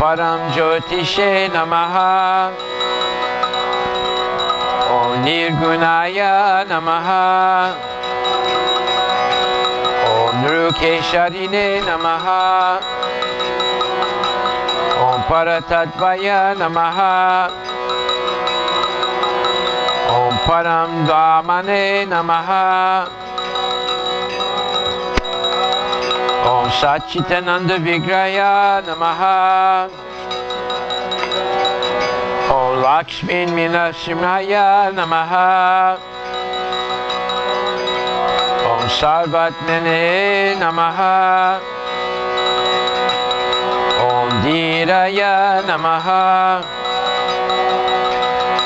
Param Jyotishe Namaha. Om Nirgunaya Namaha. Om Nrukesharine Namaha. Om Paratatvaya Namaha. Om Param Dhamane Namaha. Om Satchitananda Vigraya Namaha. Om Lakshmi Narasimhahomam Namaha. Om Sarvatmane Namaha. Om Dhiraya Namaha.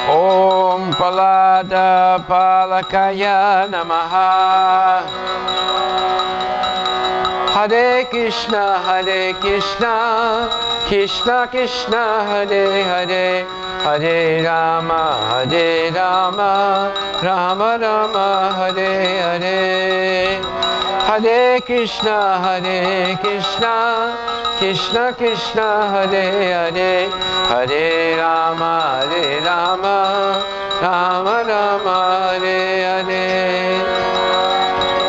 Om Palada Palakaya Namaha. Hare Krishna, Krishna Krishna, Hare Hare, Hare Rama, Rama Rama, Hare Hare. Hare Krishna, Krishna Krishna, Hare Hare, Hare Rama, Rama Rama, Hare Hare.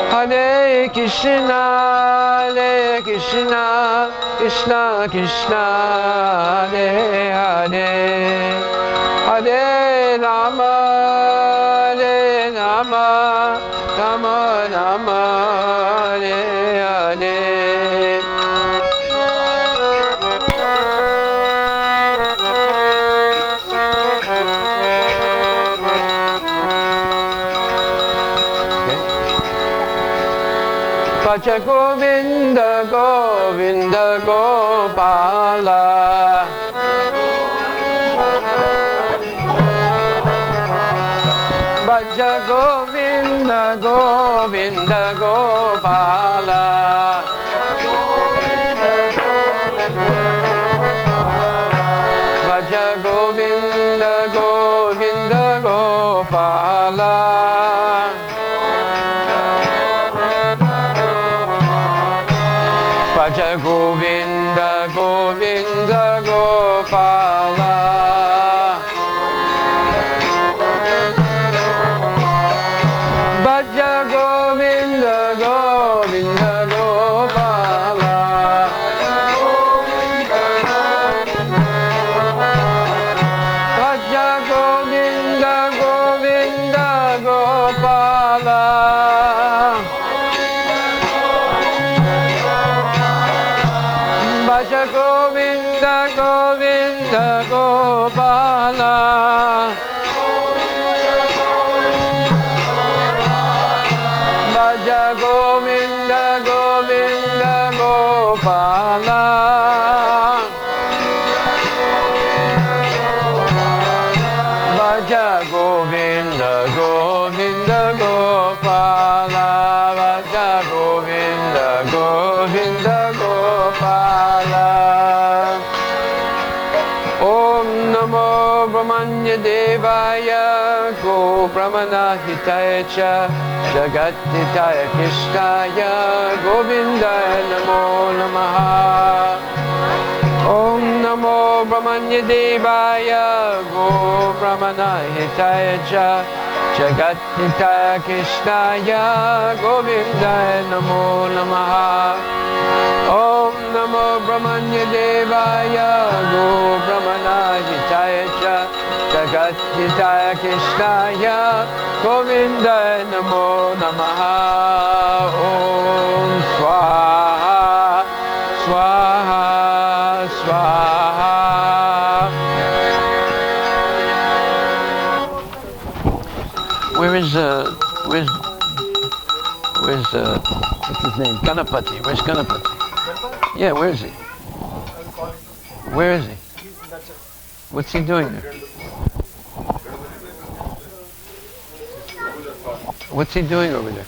Hare Krishna, Krishna Krishna, Hare Hare, Hare Rama, Rama Rama, Hare Hare. Bhaja Govinda, Govinda Gopala. Bhaja Govinda, Govinda Gopala. Bhaja Govinda, Govinda Gopala. Bhaja Govinda, Govinda Gopala. Bhaja Govinda, Govinda Gopala. Bhaja Govinda, Govinda Gopala. Bhaja Govinda, Govinda Gopala. Bhaja Govinda, Govinda Gopala. Bhaja Govinda, Govinda Gopala. Bhaja Govinda, Govinda Gopala. Om Namo Brahmanya Devaya Go Brahmana Hitaya Cha Jagat Hitaya Krishnaya Govindaya Namo Namaha. Om Namo Brahmanya Devaya Go Brahmana Hitaya Cha Jagat Hitaya Krishnaya Govindaya Namo Namaha. Om Namo Brahmanya Devaya Go Brahmana Hitaya Cha Jagat Hitaya Krishnaya Govindaya Namo Namaha. Om Swaha Swaha Swaha. Where's what's his name? Ganapati. Where's Ganapati? Yeah, where is he? Where is he? What's he doing there? What's he doing over there?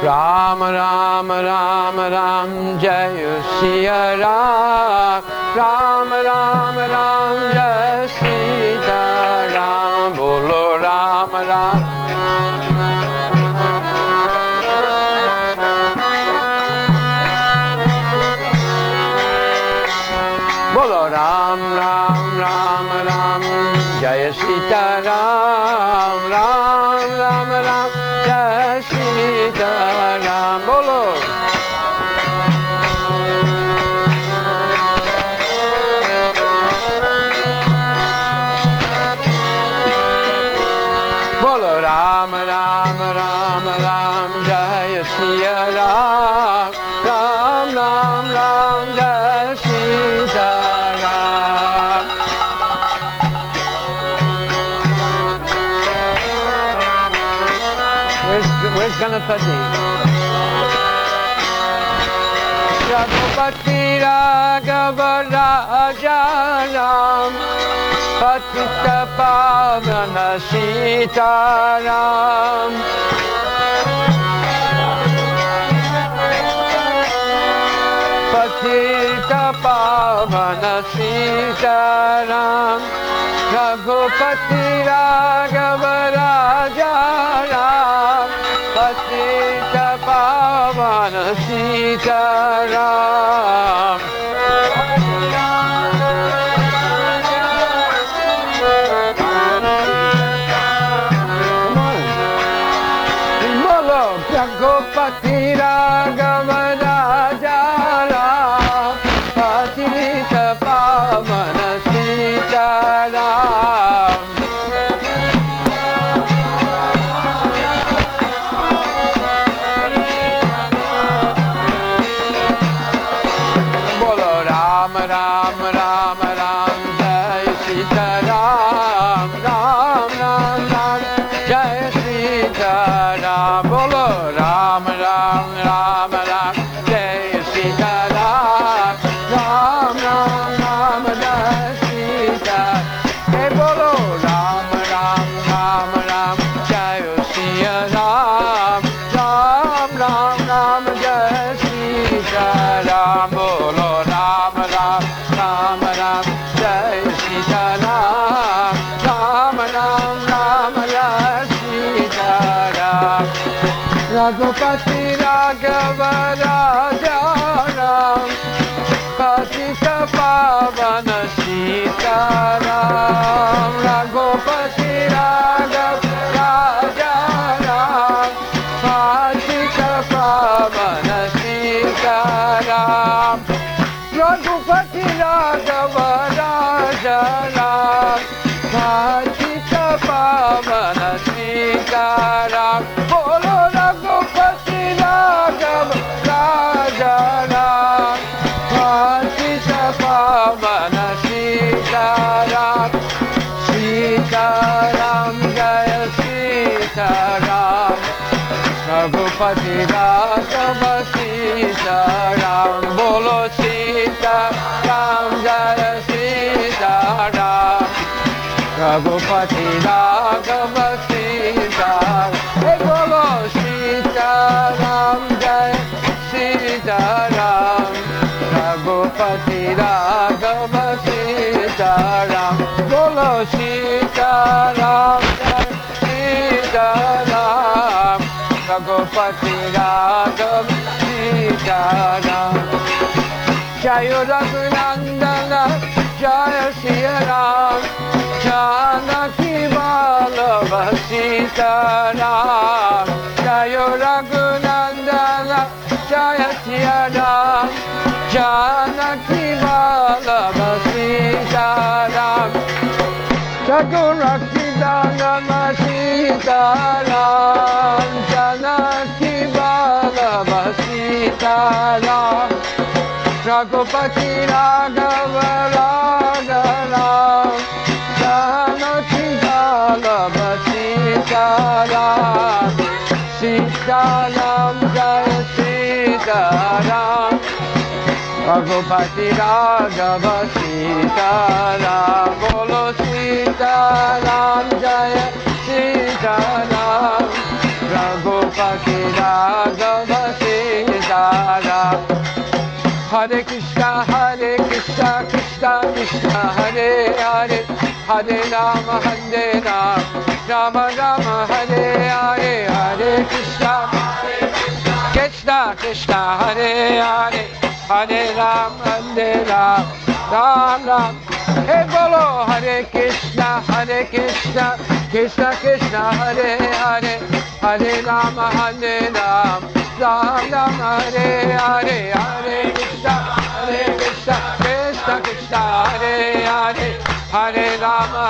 Ram Ram Ram Ram Ram Jai Siya Ram Ram Ram Ram Jai Sita Ram Bolo Ram Ram Bolo Ram Ram Ram Ram Jai Sita Ram Ram Ram Ram Jai Sita Ram Bolo Bolo Ram Ram Ram Ram Jai Siya Ram Ram Ram Ram Jai Sita Ram Where's Ganapati? Ragupati Raghava Raja Ram Patita Pavana Sita Ram Patita Pavana Sita Ram Raghupati Raghava Raja Ram Patita Pavana Sita Ram Raghupati Raghava Raja Ram Patita Pavana Sita Ram Bolo Ram Ram Ram Ram Jai Sita Ram Ram Ram Ram Jai Sita Ram Bolo Ram Ram Ram Ram Jai Sita Ram Ram Ram Ram Jai Sita Hey Bolo Ram Ram Ram Ram Jai Siya Ram Ram Ram Ram Jai Sita Ram Bolo Ram Ram Ram Ram Jai Sita Ram Ram Ram Ram Jai Sita Ram Raghupati Raghava Raja Ram Patita Pavana Sita Ram Raghupati Raghava Raja Ram Patita Pavana Sita Ram Raghupati Raghava Raja Ram Patita Pavana Sita Ram Bolo Raghupati Raghava Raja Ram Patita Pavana Sita Ram Sita Ram Jaya Sita Ram Raghupati Raghava Sita Ram Bolo Sita Ram Jaya Sita Ram Raghupati Raghava Sita Hey Bolo Sita Ram Jaya Sita Ram Raghupati Raghava Sita Ram Bolo Sita Ram Jaya Sita Ram Raghupati Raghava Sita Ram Jaya Raghunandana Jaya Siya Ram Janaki Vallabha Sita Ram Jaya Raghunandana Jaya Siya Ram Janaki Vallabha Sita Ram Jagunaki Dandana Sita Ram Janaki Vallabha Sita Ram Raghupati Raghava Raja Ram Janaki Vallabha Sita Ram Sita Ram Jaya Sita Ram Raghupati Raghava Sita Ram Bolo Sita Ram Jaya Sita Ram Raghupati Raghava Sitaram. Hare Krishna, Krishna Krishna, Hare Hare, Hare Rama, Rama Rama, Hare Hare, Hare Krishna, Krishna Krishna, Hare Hare, Hare Rama, Ram Ram. Hey bolo, Hare Krishna, Krishna Krishna, Hare Hare, Hare Rama, Ram Ram, Hare Hare, Hare Krishna, Krishna Krishna, Hare Hare, Hare Rama,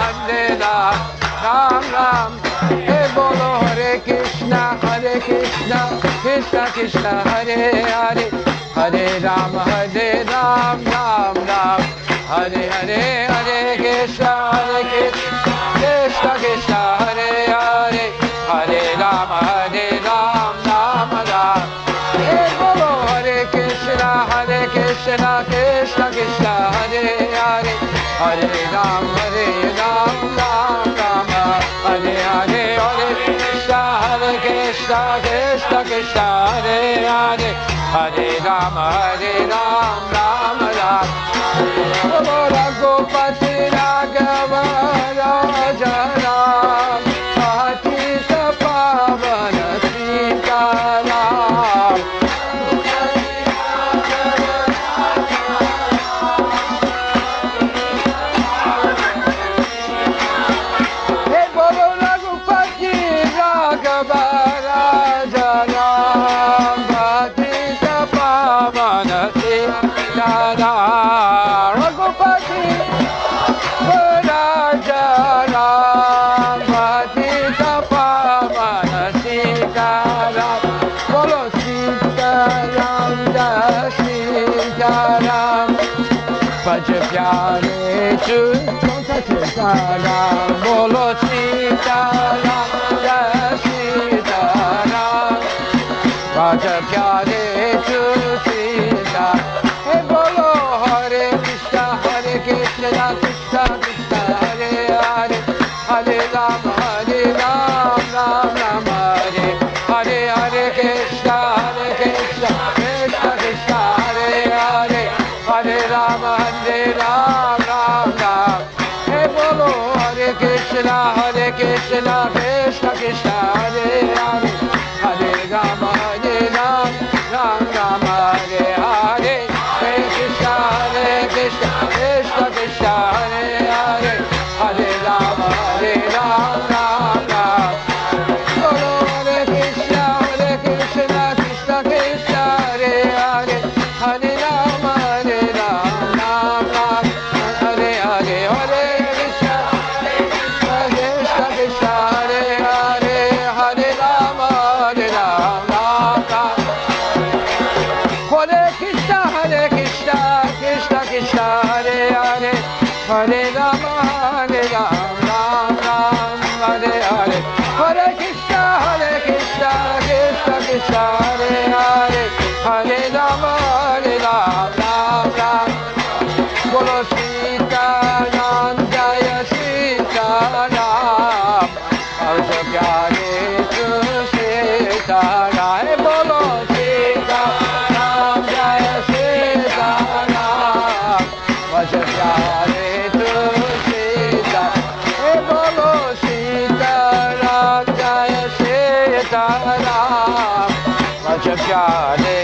Ram Ram. Hey bolo, Hare Krishna, Krishna Krishna, Hare Hare, Hare Rama, Ram Ram. Hare Hare, Hare Krishna, Krishna Krishna, Hare Hare, Hare Rama, Ram Ram. Hey bolo, Hare Krishna, Krishna Krishna, Hare Hare, Hare Rama, Ram Ram. Hare Hare, Hare Krishna, Krishna Krishna, Hare Hare, Hare Rama, Ram Ram. Raghupati Raghava Raja Ram, Patita Pavana Sitaram. Hey bolo, Raghupati Raghava Raja Ram, Patita Pavana Sitaram. Raghupati Raja Ram, Patita Pavana Sitaram. Bolo Sitaram, Sitaram. Baj pyare chunta Sitaram. Bolo Sitaram, Sitaram. Baj pyare chunta. Hey bolo, Hare Krishna, Krishna Krishna, Hare Hare, Hare Rama, Ram Rama, Hare Hare Krishna, Krishna Krishna, Hare Hare, Hare Rama, Ram Ram. Hey bolo, Hare Krishna, Krishna Krishna, Hare Hare, Hare Rama, Ram Rama, Hare Hare. Krishna Krishna Krishna, Hare Hare, Hare Rama, Ram Ram. Bolo Hare Krishna, Krishna Krishna, Hare Hare, Hare Rama, Ram Ram. Hare Hare, Hare Krishna, Krishna Krishna, Hare Hare, Hare Rama, Ram Ram. Hare Krishna, Krishna Krishna, Hare Hare, Hare Rama, Ram Ram. Hare Hare, Hare Krishna, Krishna Krishna, Hare Hare, Hare Rama, Ram Ram. Bolo Sitaram, Jaya Sitaram. Baj pyare Sitaram. Bolo Sitaram, Jaya Sitaram. Baj pyare Sitaram. Hey bolo Sitaram, Jaya Sitaram. Baj pyare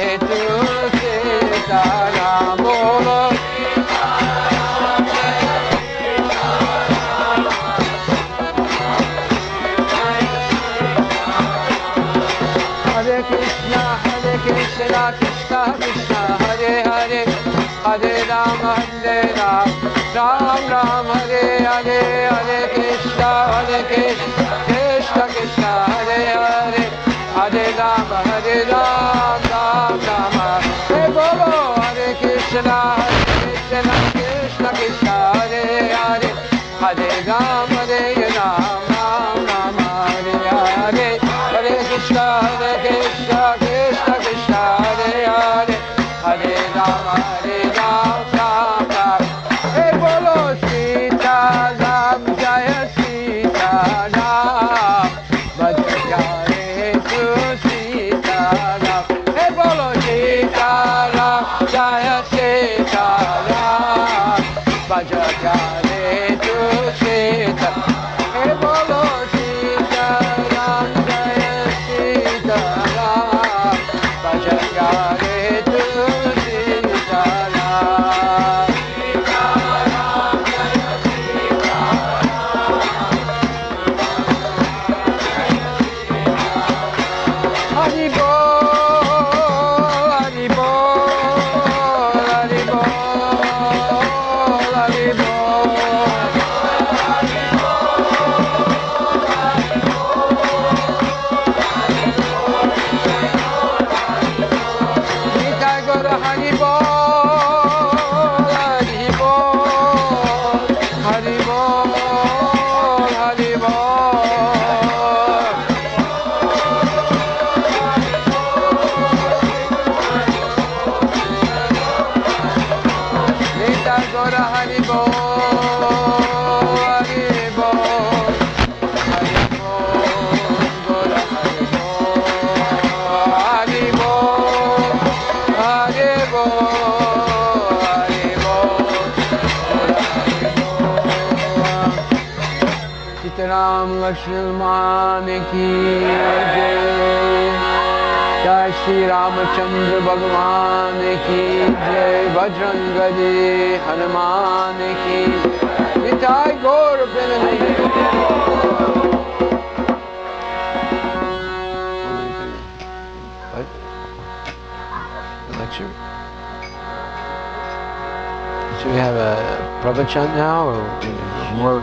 Sitaram. Bolo Hare Krishna, Krishna Krishna, Hare Hare, Hare Rama, Ram Ram, Hare Hare, Hare Krishna, Krishna Krishna, Hare Hare, Hare Rama, Ram Rama. Hey bolo, Hare Krishna, Krishna Krishna, Hare Hare, Hare Rama, Ram Rama, Hare Hare, Hare Krishna, Krishna Krishna, Hare Hare, Hare Rama, Ram Ram. Hey bolo Sitaram, Jaya Sitaram. Baj pyare Ram Lakshman ki jai, Jai Shri Ramachandra Bhagwan ki jai, Bajrangadi Hanuman ki Nitai Gaur Premanande. What? The lecture? Should we have a pravachan now or more?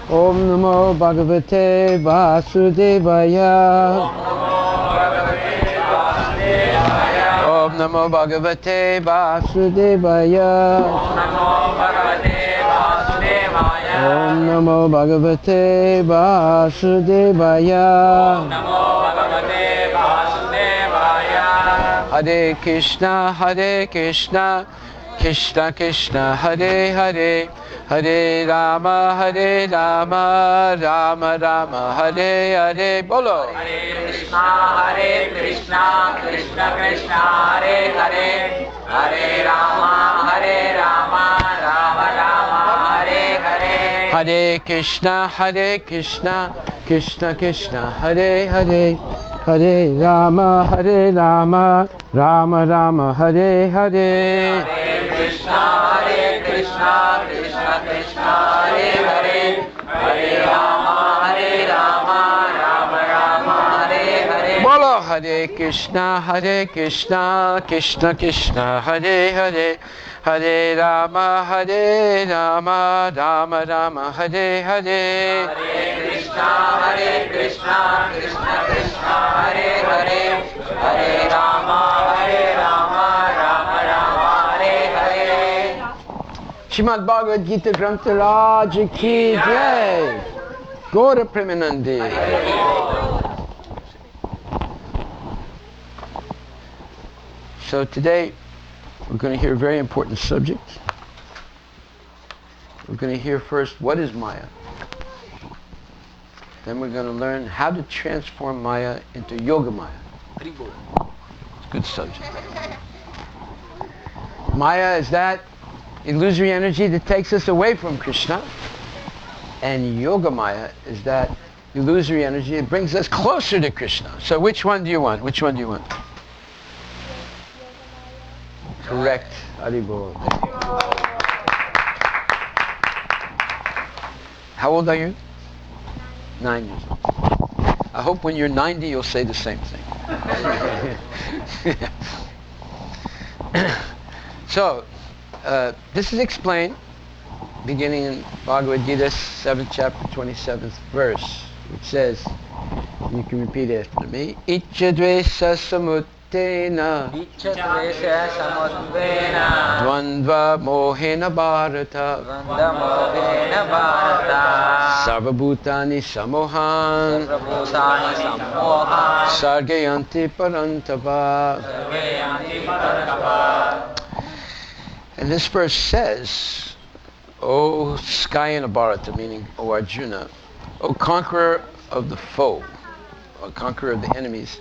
Om Namo Bhagavate Vasudevaya. Om Namo Bhagavate Vasudevaya. Om Namo Bhagavate Vasudevaya. Hare Krishna, Hare Krishna, Krishna Krishna, Hare Hare, Hare Rama, Rama Rama, Hare Hare. Bolo. Hare Krishna, Krishna Krishna, Hare Hare, Hare Rama, Rama Rama, Hare Hare. Hare Krishna, Krishna Krishna, Hare Hare, Hare Rama, Rama Rama, Hare Hare. Hare Krishna, Krishna Krishna, Hare Hare, Hare Rama, Rama Rama, Hare Hare. Bolo. Hare Krishna, Krishna Krishna, Hare Hare, Hare Rama, Rama Rama, Hare Hare. Hare Krishna, Krishna Krishna, Hare Hare, Hare Rama, Rama Rama, Hare Hare. Srimad Bhagavad Gita Granth Raj ki jai. Gaura Premanande. So today we're going to hear a very important subject. We're going to hear first what is Maya. Then we're going to learn how to transform Maya into Yoga Maya. It's a good subject. Maya is that illusory energy that takes us away from Krishna. And Yoga Maya is that illusory energy that brings us closer to Krishna. So which one do you want? Correct. Haribol. How old are you? 9 years old. I hope when you're 90 you'll say the same thing. So, this is explained beginning in Bhagavad Gita 7th chapter 27th verse, which says, you can repeat after me, Ichadvesa samuttena Ichadvesha samutvena Dvandva mohena bharata Vandamodena Bharata Sarvabhutani samohan Sarvabhutani sammohan Sargayanti parantapa. Sarvayanti Paratapa. And this verse says, O Skayana Bharata, meaning O Arjuna, O conqueror of the foe, or conqueror of the enemies,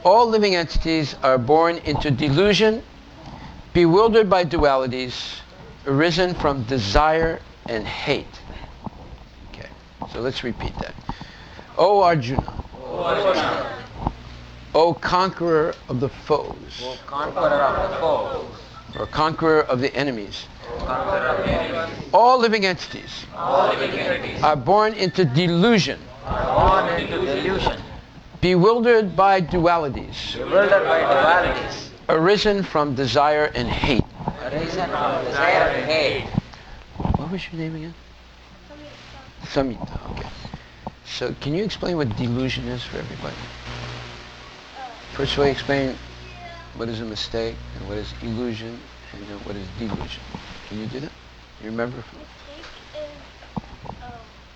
all living entities are born into delusion, bewildered by dualities, arisen from desire and hate. Okay, so let's repeat that. O Arjuna, O conqueror of the foes, O conqueror of the foe, or conqueror of the enemies, conqueror of the enemy, all living entities all living entities are born into delusion, are born into delusion, bewildered by dualities, bewildered by dualities, arisen from desire and hate. arisen from desire and hate. What was your name again? Samita. Okay. So can you explain what delusion is for everybody? First of all, explain what is a mistake, and what is illusion, and what is delusion. Can you do that? You remember? Mistake is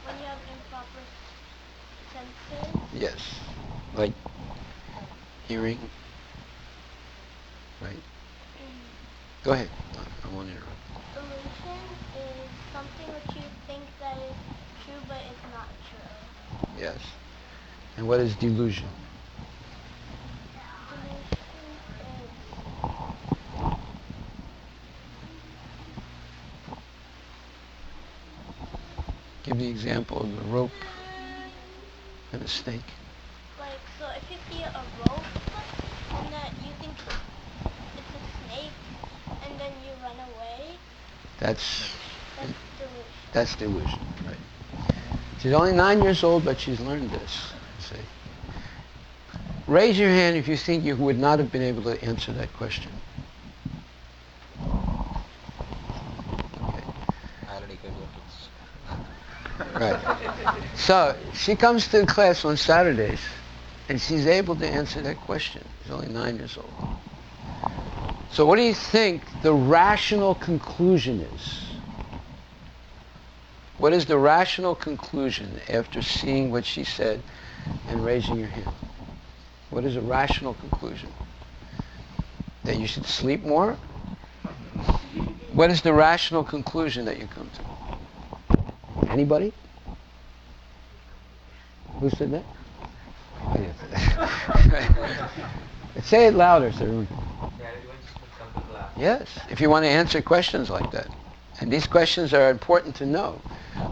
when you have improper senses. Yes. Like hearing. Right? Go ahead. I won't interrupt. Illusion is something which you think that is true, but it's not true. Yes. And what is delusion? Give the example of the rope and a snake. Like, so if you see a rope and that you think it's a snake and then you run away, That's delusion. That's delusion, right? She's only 9 years old, but she's learned this. See? Raise your hand if you think you would not have been able to answer that question. Okay. Right. So she comes to the class on Saturdays, and she's able to answer that question. She's only 9 years old. So what do you think the rational conclusion is? What is the rational conclusion after seeing what she said and raising your hand? What is a rational conclusion? That you should sleep more? What is the rational conclusion that you come to? Anybody? Who said that? Say it louder, sir. Yes, if you want to answer questions like that. And these questions are important to know.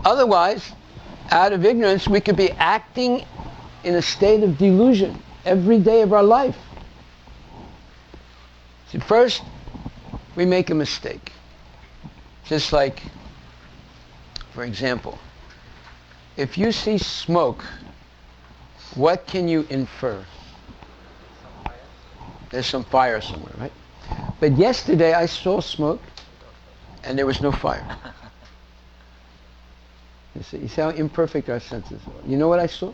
Otherwise, out of ignorance, we could be acting in a state of delusion every day of our life. See, first, we make a mistake. Just like, for example, if you see smoke, what can you infer? There's some fire somewhere, right? But yesterday I saw smoke and there was no fire. You see how imperfect our senses are. You know what I saw?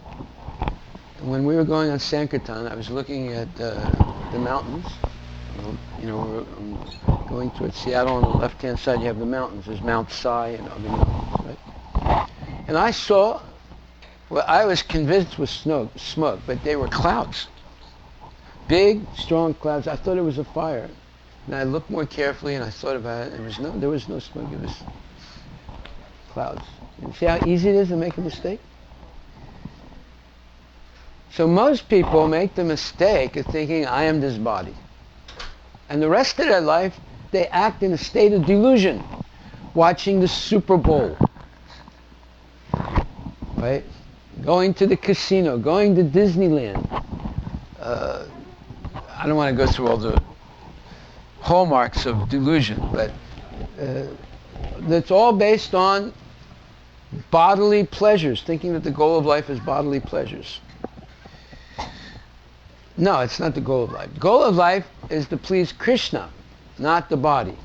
When we were going on Sankirtan, I was looking at the mountains. You know, we're going towards Seattle. On the left-hand side, you have the mountains. There's Mount Si and other mountains, right? And I saw, well, I was convinced was smoke, but they were clouds. Big, strong clouds. I thought it was a fire. And I looked more carefully and I thought about it. There was no smoke. It was clouds. You see how easy it is to make a mistake? So most people make the mistake of thinking, I am this body. And the rest of their life, they act in a state of delusion, watching the Super Bowl, right? Going to the casino, going to Disneyland. I don't want to go through all the hallmarks of delusion, but that's all based on bodily pleasures, thinking that the goal of life is bodily pleasures. No, it's not the goal of life. The goal of life is to please Krishna, not the body.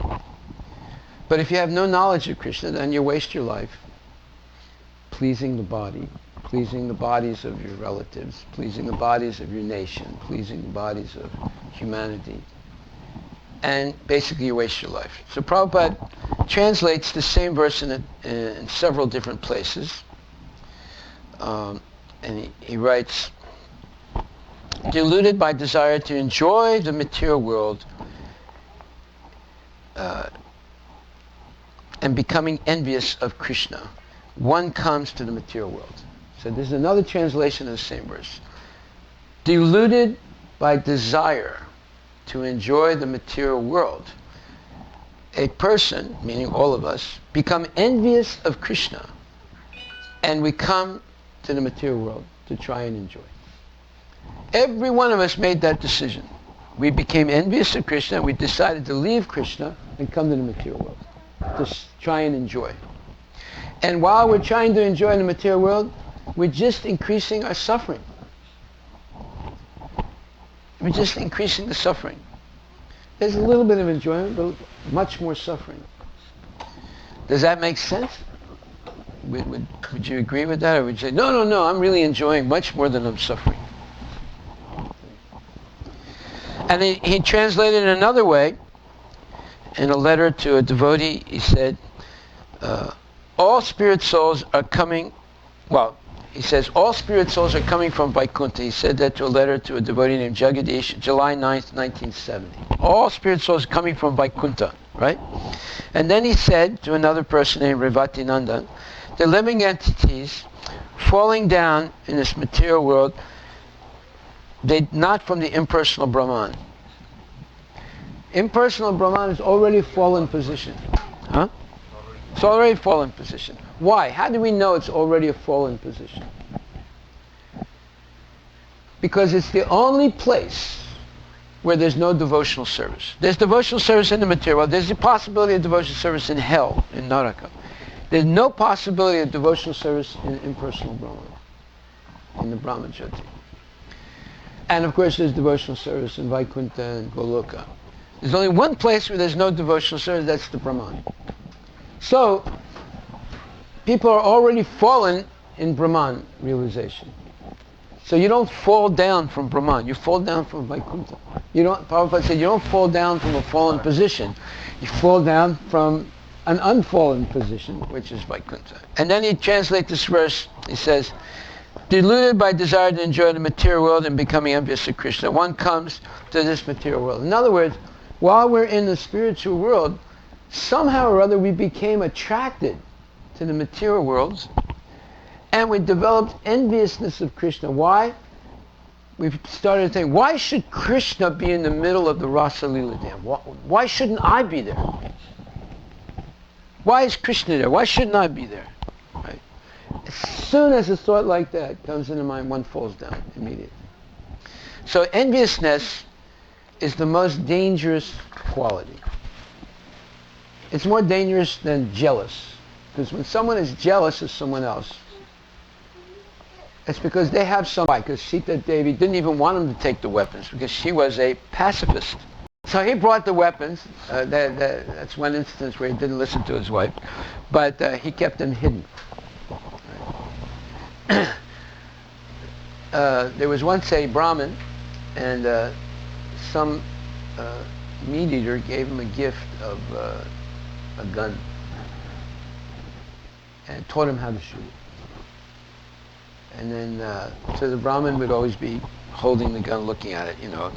But if you have no knowledge of Krishna, then you waste your life pleasing the body, pleasing the bodies of your relatives, pleasing the bodies of your nation, pleasing the bodies of humanity. And basically you waste your life. So Prabhupada translates the same verse in several different places. And he writes, deluded by desire to enjoy the material world and becoming envious of Krishna, one comes to the material world. So there's another translation of the same verse. Deluded by desire to enjoy the material world, a person, meaning all of us, become envious of Krishna, and we come to the material world to try and enjoy. Every one of us made that decision. We became envious of Krishna, and we decided to leave Krishna and come to the material world to try and enjoy. And while we're trying to enjoy the material world, we're just increasing our suffering. We're just increasing the suffering. There's a little bit of enjoyment, but much more suffering. Does that make sense? Would you agree with that? Or would you say, no, I'm really enjoying much more than I'm suffering? And he translated it another way. In a letter to a devotee, he said, all spirit souls are coming, he says, all spirit souls are coming from Vaikuntha. He said that to a letter to a devotee named Jagadish, July 9th, 1970. All spirit souls are coming from Vaikuntha, right? And then he said to another person named Revati Nandan, the living entities falling down in this material world, they not from the impersonal Brahman. Impersonal Brahman is already a fallen position. Huh? It's already a fallen position. Why? How do we know it's already a fallen position? Because it's the only place where there's no devotional service. There's devotional service in the material world. There's the possibility of devotional service in hell, in Naraka. There's no possibility of devotional service in impersonal Brahman, in the Brahmajyoti. And of course there's devotional service in Vaikuntha and Goloka. There's only one place where there's no devotional service, that's the Brahman. So, people are already fallen in Brahman realization. So you don't fall down from Brahman, you fall down from Vaikuntha. Prabhupada said, you don't fall down from a fallen position, you fall down from an unfallen position, which is Vaikuntha. And then he translates this verse, he says, deluded by desire to enjoy the material world and becoming envious of Krishna, one comes to this material world. In other words, while we're in the spiritual world, somehow or other we became attracted to the material worlds and we developed enviousness of Krishna. Why? We've started to think, why should Krishna be in the middle of the Rasa Lila Dam? Why shouldn't I be there? Why is Krishna there? Why shouldn't I be there? Right? As soon as a thought like that comes into mind, one falls down immediately. So enviousness is the most dangerous quality. It's more dangerous than jealous. Because when someone is jealous of someone else, it's because they have some... Why? Because Sita Devi didn't even want him to take the weapons because she was a pacifist. So he brought the weapons. That's one instance where he didn't listen to his wife. But he kept them hidden. There was once a Brahmin, and some meat eater gave him a gift of a gun and taught him how to shoot. And then, so the Brahmin would always be holding the gun, looking at it, you know.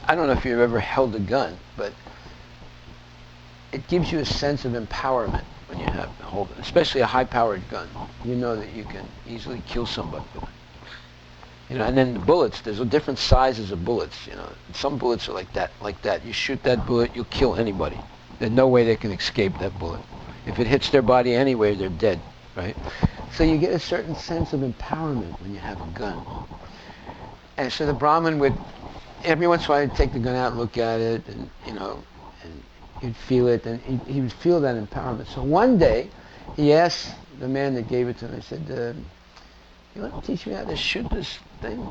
I don't know if you've ever held a gun, but it gives you a sense of empowerment when you hold it, especially a high-powered gun. You know that you can easily kill somebody with it. You know, and then the bullets, there's different sizes of bullets, you know. Some bullets are like that. You shoot that bullet, you'll kill anybody. There's no way they can escape that bullet. If it hits their body anyway, they're dead, right? So you get a certain sense of empowerment when you have a gun. And so the Brahmin would, every once in a while, he'd take the gun out and look at it, and, you know, and he'd feel it, and he would feel that empowerment. So one day, he asked the man that gave it to him, he said, you want to teach me how to shoot this thing?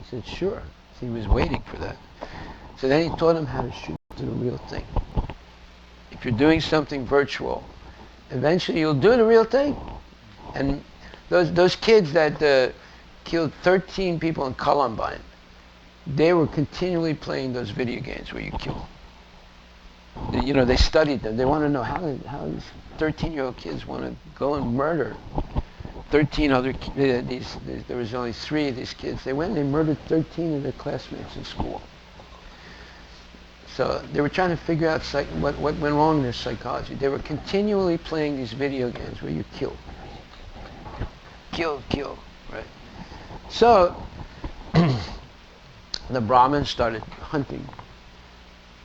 He said, sure. So he was waiting for that. So then he taught him how to shoot the real thing. If you're doing something virtual, eventually you'll do the real thing. And those kids that killed 13 people in Columbine, they were continually playing those video games where you kill. You know, they studied them. They want to know how these 13-year-old kids want to go and murder 13 other kids. There was only 3 of these kids. They went and they murdered 13 of their classmates in school. So they were trying to figure out what went wrong in their psychology. They were continually playing these video games where you kill. Kill, right? So the Brahmins started hunting.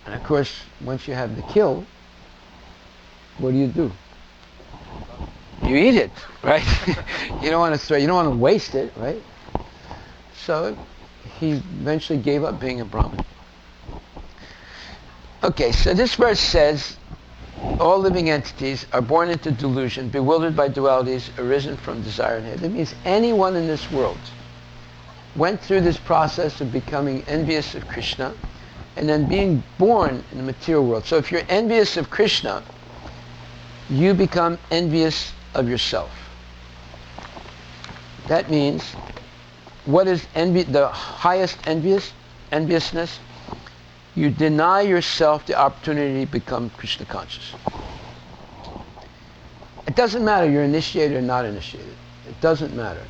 And of course, once you have the kill, what do? You eat it, right? You don't want to waste it, right? So he eventually gave up being a Brahmin. Okay, so this verse says, all living entities are born into delusion, bewildered by dualities, arisen from desire and hate. That means anyone in this world went through this process of becoming envious of Krishna and then being born in the material world. So if you're envious of Krishna, you become envious of yourself. That means, what is envy? The highest enviousness you deny yourself the opportunity to become Krishna conscious. It doesn't matter you're initiated or not initiated. It doesn't matter.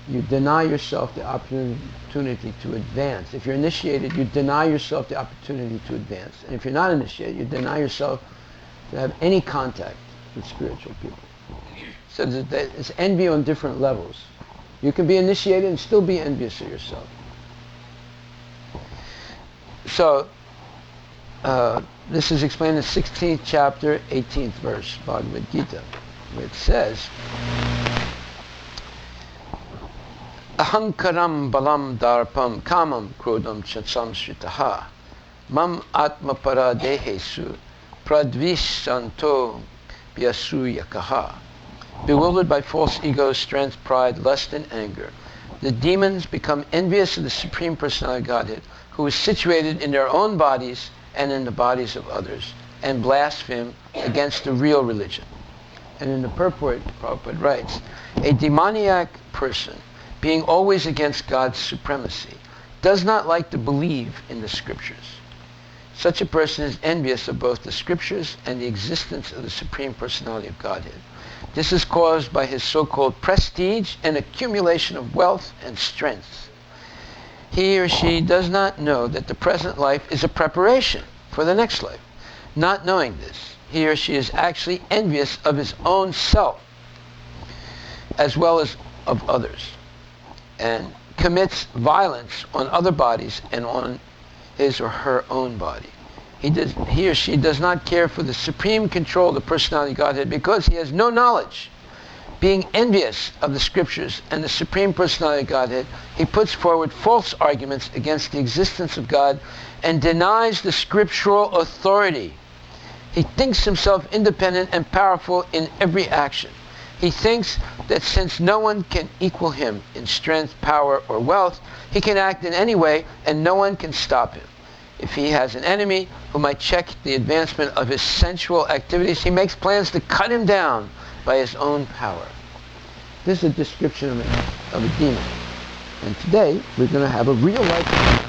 You deny yourself the opportunity to advance. If you're initiated, you deny yourself the opportunity to advance. And if you're not initiated, you deny yourself to have any contact with spiritual people. So it's envy on different levels. You can be initiated and still be envious of yourself. So, this is explained in the 16th chapter, 18th verse, Bhagavad Gita, where it says, Ahankaram balam darpam kamam krodam chatsam shritaha mam atma paradehesu pradvishanto vyasuyakaha. Bewildered by false ego, strength, pride, lust, and anger, the demons become envious of the Supreme Personality of Godhead, who is situated in their own bodies and in the bodies of others, and blaspheme against the real religion. And in the purport, Prabhupada writes, a demoniac person, being always against God's supremacy, does not like to believe in the scriptures. Such a person is envious of both the scriptures and the existence of the Supreme Personality of Godhead. This is caused by his so-called prestige and accumulation of wealth and strength. He or she does not know that the present life is a preparation for the next life. Not knowing this, he or she is actually envious of his own self, as well as of others, and commits violence on other bodies and on his or her own body. He or she does not care for the supreme control of the Personality of Godhead because he has no knowledge. Being envious of the scriptures and the Supreme Personality of Godhead, he puts forward false arguments against the existence of God and denies the scriptural authority. He thinks himself independent and powerful in every action. He thinks that since no one can equal him in strength, power, or wealth, he can act in any way and no one can stop him. If he has an enemy who might check the advancement of his sensual activities, he makes plans to cut him down by his own power. This is a description of a demon. And today, we're going to have a real life demon.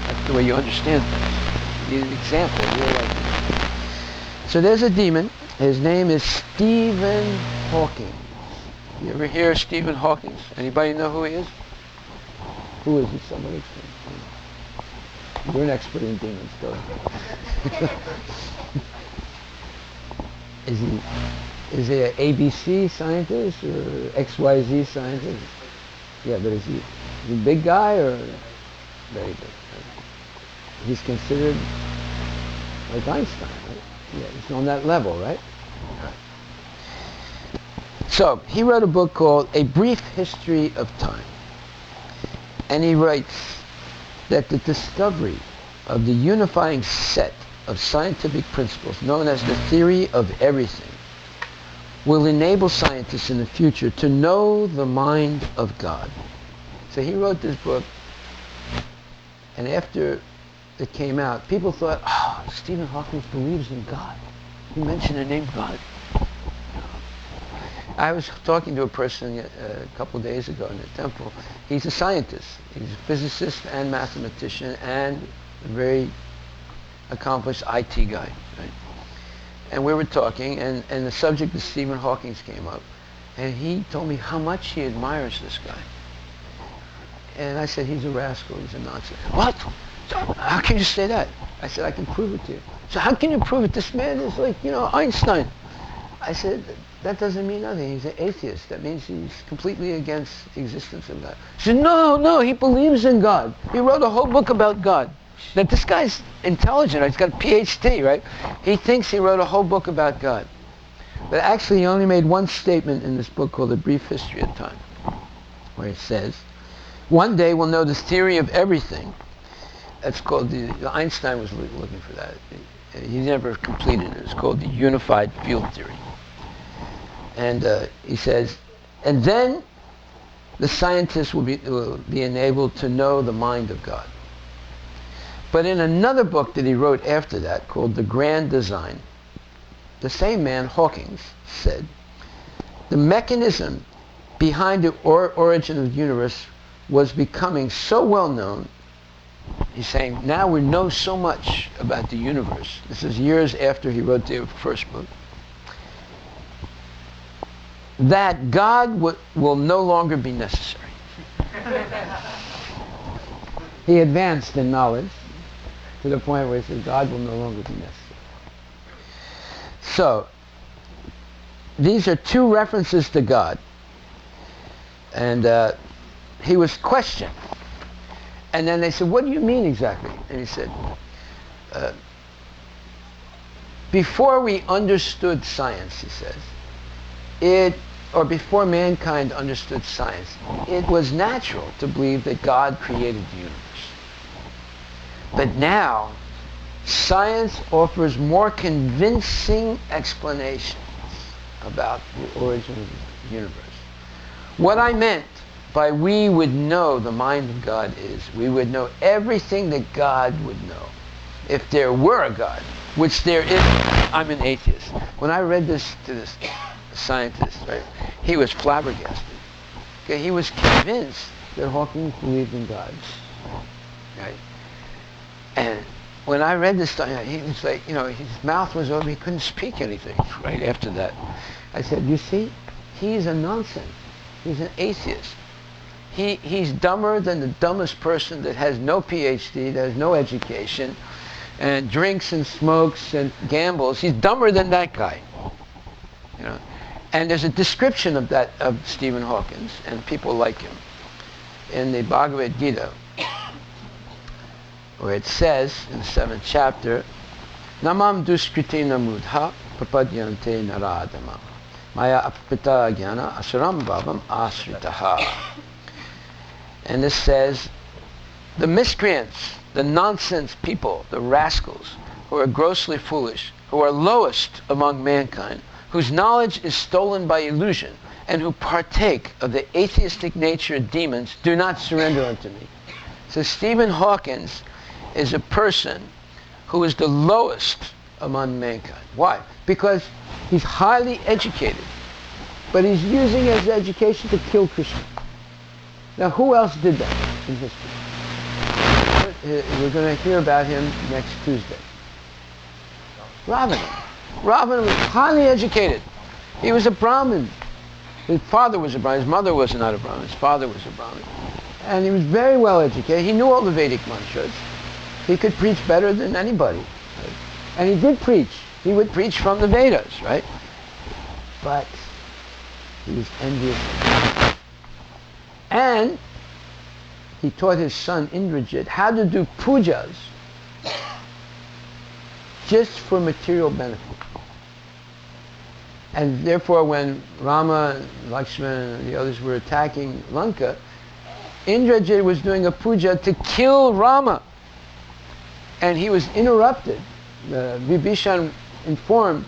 That's the way you understand things. You need an example, a real life demon. So there's a demon. His name is Stephen Hawking. You ever hear of Stephen Hawking? Anybody know who he is? Who is he? Somebody explain. You're an expert in demons, go ahead. Is he an ABC scientist or XYZ scientist? Yeah, but is he a big guy or very big? He's considered like Einstein, right? Yeah, he's on that level, right? So, he wrote a book called A Brief History of Time. And he writes that the discovery of the unifying set of scientific principles known as the theory of everything will enable scientists in the future to know the mind of God. So he wrote this book, and after it came out, people thought, oh, Stephen Hawking believes in God. He mentioned the name God. I was talking to a person a couple of days ago in the temple. He's a scientist. He's a physicist and mathematician and a very accomplished IT guy. Right? And we were talking, and the subject of Stephen Hawking came up. And he told me how much he admires this guy. And I said, he's a rascal, he's a nonsense. What? So, how can you say that? I said, I can prove it to you. So how can you prove it? This man is like, Einstein. I said, that doesn't mean nothing. He's an atheist. That means he's completely against the existence of God. He said, no, he believes in God. He wrote a whole book about God. Now, this guy's intelligent. He's got a PhD, right? He thinks he wrote a whole book about God. But actually, he only made one statement in this book called A Brief History of Time, where it says, one day we'll know the theory of everything. That's called Einstein was looking for that. He never completed it. It's called the unified field theory. And he says, and then the scientists will be enabled to know the mind of God. But in another book that he wrote after that, called The Grand Design, the same man, Hawking, said, the mechanism behind the origin of the universe was becoming so well known he's saying, now we know so much about the universe. This is years after he wrote the first book. That God will no longer be necessary. He advanced in knowledge to the point where he says God will no longer be necessary. So, these are two references to God. And he was questioned. And then they said, what do you mean exactly? And he said, before we understood science, he says, or before mankind understood science, it was natural to believe that God created the universe. But now, science offers more convincing explanations about the origin of the universe. What I meant by we would know the mind of God is, we would know everything that God would know if there were a God, which there isn't. I'm an atheist. When I read this to this scientist, right, he was flabbergasted. Okay, he was convinced that Hawking believed in God. Right? And when I read this, he was like, his mouth was open. He couldn't speak anything right after that. I said, you see, he's a nonsense. He's an atheist. He's dumber than the dumbest person that has no PhD, that has no education, and drinks and smokes and gambles. He's dumber than that guy. And there's a description of that, of Stephen Hawking and people like him in the Bhagavad Gita, where it says in the 7th chapter, Namam duskriti namudha prapadyante naradama maya apita jnana asuram bhavam asritaha. And this says, the miscreants, the nonsense people, the rascals, who are grossly foolish, who are lowest among mankind, whose knowledge is stolen by illusion, and who partake of the atheistic nature of demons, do not surrender unto me. So Stephen Hawking is a person who is the lowest among mankind. Why? Because he's highly educated, but he's using his education to kill Krishna. Now, who else did that in history? We're going to hear about him next Tuesday. Ravana. Ravana was highly educated. He was a Brahmin. His father was a Brahmin. His mother was not a Brahmin. His father was a Brahmin. And he was very well educated. He knew all the Vedic mantras. He could preach better than anybody. Right? And he did preach. He would preach from the Vedas, right? But he was envious. And he taught his son Indrajit how to do pujas just for material benefit. And therefore when Rama, Lakshmana, and the others were attacking Lanka, Indrajit was doing a puja to kill Rama. And he was interrupted. Vibhishan informed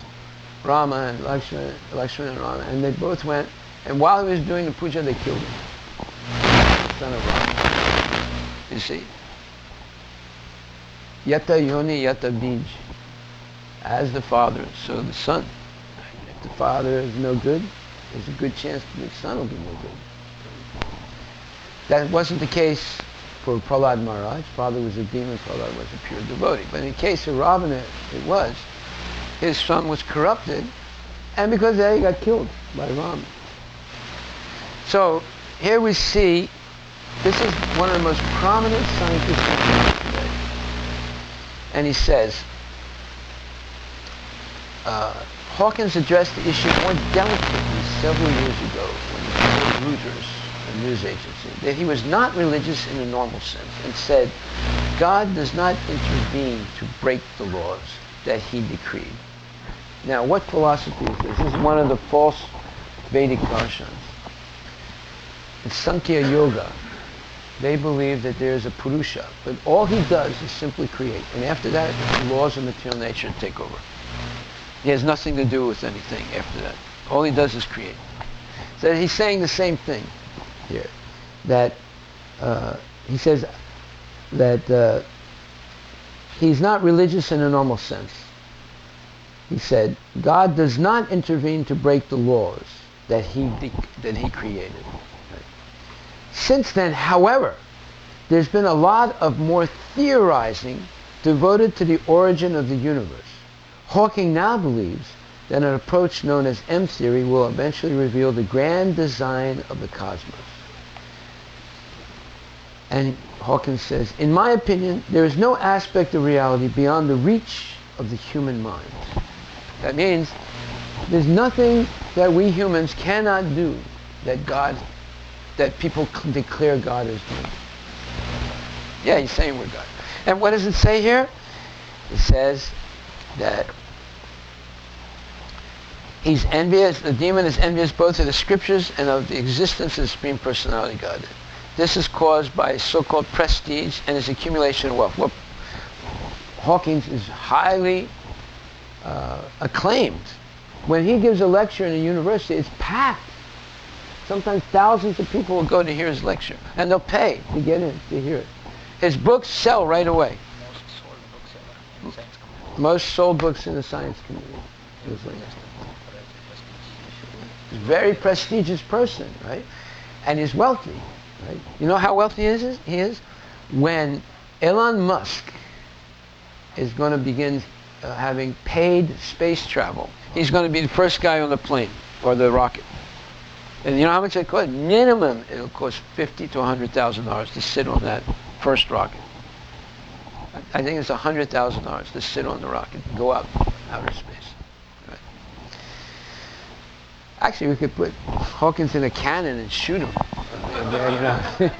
Rama and Lakshmana and Rama, and they both went, and while he was doing the puja, they killed him. Son of Rama. You see? Yata yoni yata bij. As the father, so the son. If the father is no good, there's a good chance that the son will be no good. That wasn't the case for Prahlad Maharaj. Father was a demon, Prahlad was a pure devotee. But in the case of Ravana, it was. His son was corrupted, and because of that he got killed by Rama. So here we see, this is one of the most prominent scientists today. And he says, Hawkins addressed the issue more delicately several years ago when he told Reuters, a news agency, that he was not religious in a normal sense, and said, God does not intervene to break the laws that he decreed. Now, what philosophy is this? This is one of the false Vedic darshans. In Sankhya Yoga, they believe that there is a Purusha, but all he does is simply create. And after that, the laws of material nature take over. He has nothing to do with anything after that. All he does is create. So he's saying the same thing here. That he says that he's not religious in a normal sense. He said, God does not intervene to break the laws that he created. Right? Since then, however, there's been a lot of more theorizing devoted to the origin of the universe. Hawking now believes that an approach known as M-theory will eventually reveal the grand design of the cosmos. And Hawkins says, in my opinion, there is no aspect of reality beyond the reach of the human mind. That means there's nothing that we humans cannot do that people declare God is doing. Yeah, he's saying we're God. And what does it say here? It says that he's envious, the demon is envious both of the scriptures and of the existence of the Supreme Personality God. This is caused by so-called prestige and his accumulation of wealth. Well, Hawkins is highly acclaimed. When he gives a lecture in a university, it's packed. Sometimes thousands of people will go to hear his lecture, and they'll pay to get in to hear it. His books sell right away. Most sold books in the science community. He's a very prestigious person, right? And he's wealthy, right? You know how wealthy he is? When Elon Musk is going to begin having paid space travel, he's going to be the first guy on the plane or the rocket. And you know how much it costs? Minimum, it'll cost $50,000 to $100,000 to sit on that first rocket. I think it's $100,000 to sit on the rocket and go out outer space. Right. Actually, we could put Hawkins in a cannon and shoot him. You know,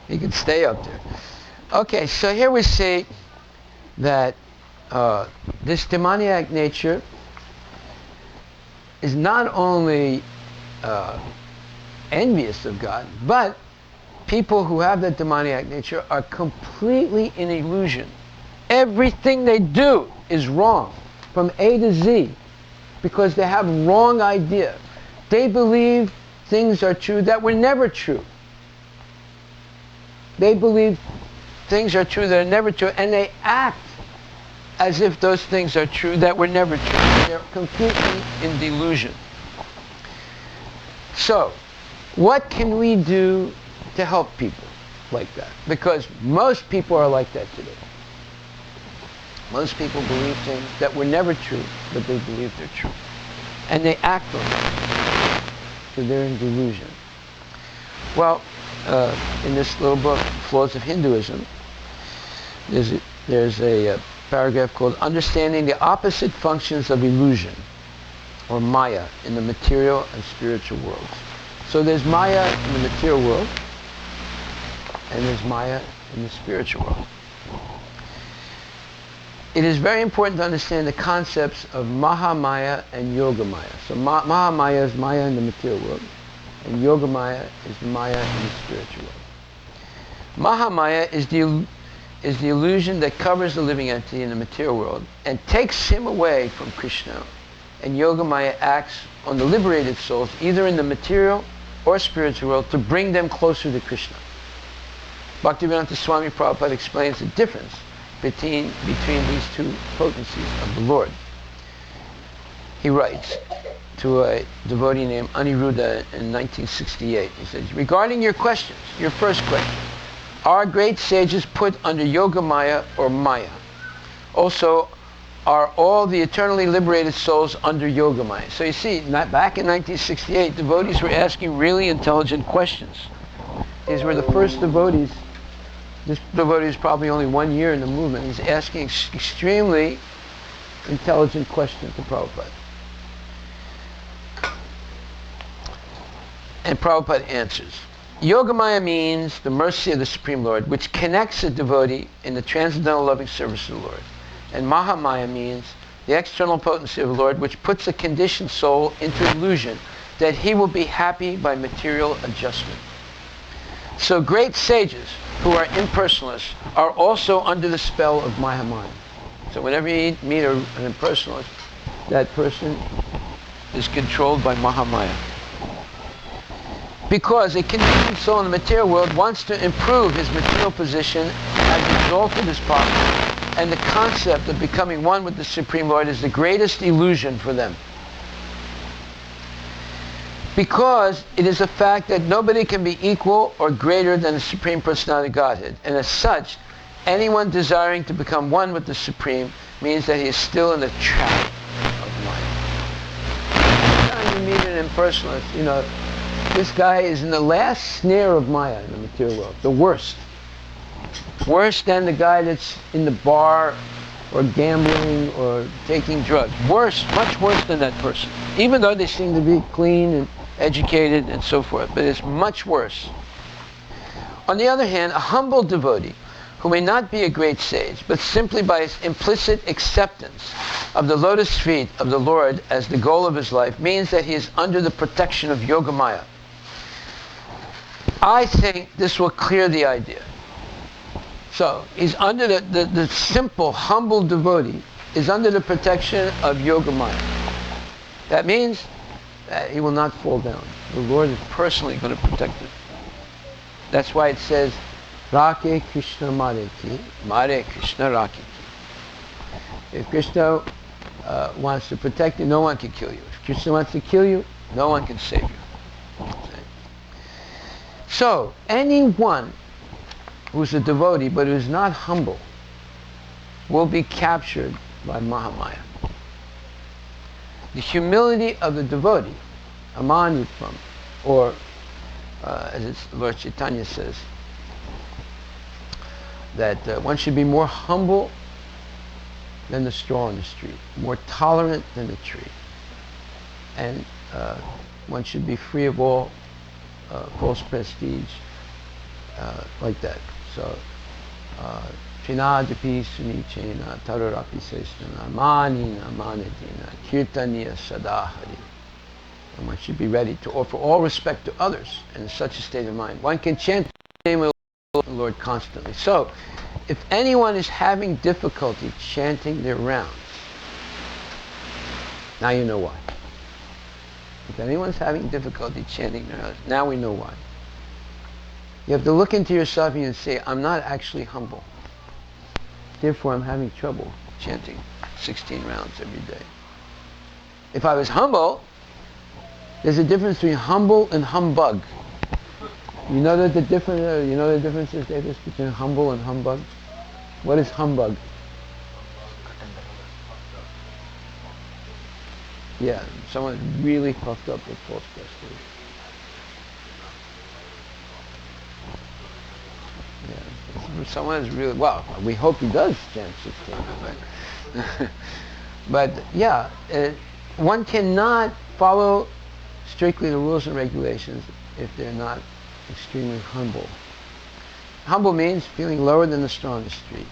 he could stay up there. Okay, so here we see that this demoniac nature is not only envious of God, but people who have that demoniac nature are completely in illusion. Everything they do is wrong, from A to Z, because they have wrong idea. They believe things are true that were never true. They believe things are true that are never true, and they act as if those things are true that were never true. They're completely in delusion. So, what can we do to help people like that? Because most people are like that today. Most people believe things that were never true, but they believe they're true. And they act on them. So they're in delusion. Well, in this little book, Flaws of Hinduism, there's a paragraph called Understanding the Opposite Functions of Illusion, or Maya, in the material and spiritual worlds. So there's Maya in the material world, and there's Maya in the spiritual world. It is very important to understand the concepts of Mahamaya and Yogamaya. So Mahamaya is Maya in the material world, and Yogamaya is the Maya in the spiritual world. Mahamaya is the illusion that covers the living entity in the material world and takes him away from Krishna. And Yogamaya acts on the liberated souls, either in the material or spiritual world, to bring them closer to Krishna. Bhaktivedanta Swami Prabhupada explains the difference between these two potencies of the Lord. He writes to a devotee named Aniruddha in 1968. He says, regarding your questions, your first question, are great sages put under Yogamaya or Maya? Also, are all the eternally liberated souls under Yogamaya? So you see, back in 1968, devotees were asking really intelligent questions. These were the first devotees. This devotee is probably only 1 year in the movement. He's asking extremely intelligent questions to Prabhupada. And Prabhupada answers. Yogamaya means the mercy of the Supreme Lord, which connects a devotee in the transcendental loving service of the Lord. And Mahamaya means the external potency of the Lord, which puts a conditioned soul into illusion that he will be happy by material adjustment. So great sages who are impersonalists are also under the spell of Mahamaya. So whenever you meet an impersonalist, that person is controlled by Mahamaya. Because a conditioned soul in the material world wants to improve his material position as exalted as possible. And the concept of becoming one with the Supreme Lord is the greatest illusion for them. Because it is a fact that nobody can be equal or greater than the Supreme Personality of Godhead. And as such, anyone desiring to become one with the Supreme means that he is still in the trap of Maya. Anytime you meet an impersonalist, this guy is in the last snare of Maya in the material world, the worst. Worse than the guy that's in the bar or gambling or taking drugs. Worse, much worse than that person. Even though they seem to be clean and educated and so forth, but it's much worse. On the other hand, a humble devotee who may not be a great sage, but simply by his implicit acceptance of the lotus feet of the Lord as the goal of his life, means that he is under the protection of Yogamaya. I think this will clear the idea. So, he's under the simple, humble devotee is under the protection of Yogamaya. That means that he will not fall down. The Lord is personally going to protect him. That's why it says, Rake Krishna Mare Ki, Mare Krishna Rake Ki. If Krishna wants to protect you, no one can kill you. If Krishna wants to kill you, no one can save you. So, anyone who's a devotee but who's not humble will be captured by Mahamaya. The humility of the devotee, Amanutvam, or as Lord Chaitanya says, that one should be more humble than the straw in the street, more tolerant than the tree, and one should be free of all false prestige, like that. So, Trinajapi Sunichena Tararapi Sesnana Manina Manadina Kirtaniya Sadahari. And one should be ready to offer all respect to others in such a state of mind. One can chant the name of the Lord constantly. So, if anyone is having difficulty chanting their rounds, now you know why. If anyone's having difficulty chanting their rounds, now we know why. You have to look into yourself and say, I'm not actually humble. Therefore, I'm having trouble chanting 16 rounds every day. If I was humble, there's a difference between humble and humbug. You know that the difference is, Davis, between humble and humbug? What is humbug? Yeah, someone really puffed up with false prestige. Yeah, someone is really, well, we hope he does chant 16, but yeah, one cannot follow strictly the rules and regulations if they're not extremely humble. Humble means feeling lower than the straw in the street,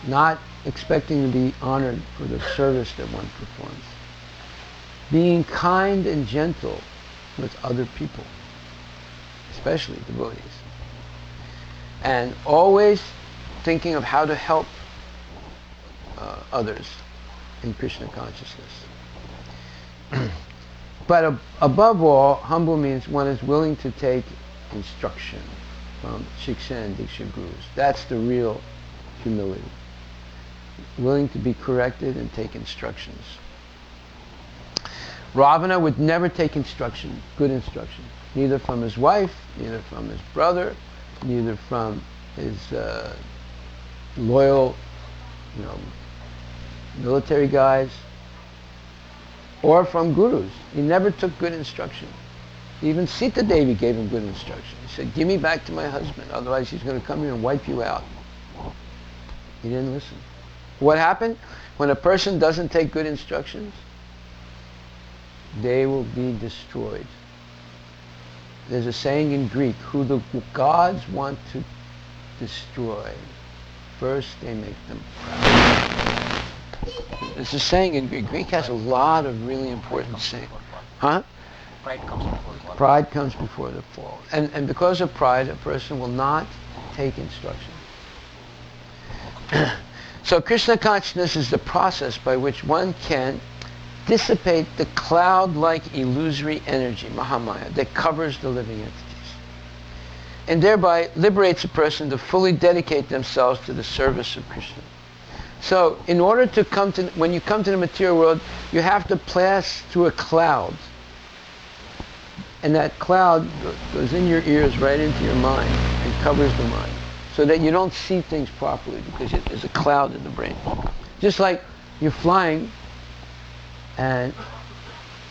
not expecting to be honored for the service that one performs, being kind and gentle with other people, especially devotees, and always thinking of how to help others in Krishna consciousness. But above all, humble means one is willing to take instruction from Shiksha and Diksha gurus. That's the real humility. Willing to be corrected and take instructions. Ravana would never take instruction, good instruction, neither from his wife, neither from his brother, neither from his loyal, military guys, or from gurus. He never took good instruction. Even Sita Devi gave him good instruction. He said, give me back to my husband, otherwise he's going to come here and wipe you out. He didn't listen. What happened? When a person doesn't take good instructions, they will be destroyed. There's a saying in Greek, who the gods want to destroy, first they make them proud. There's a saying in Greek. Greek has a lot of really important sayings. Huh? Pride comes before the fall. Pride comes before the fall. And because of pride, a person will not take instruction. So Krishna consciousness is the process by which one can dissipate the cloud-like illusory energy, Mahamaya, that covers the living entities, and thereby liberates a person to fully dedicate themselves to the service of Krishna. So in order to when you come to the material world, you have to pass through a cloud And that cloud goes in your ears right into your mind and covers the mind so that you don't see things properly because there's a cloud in the brain. Just like you're flying and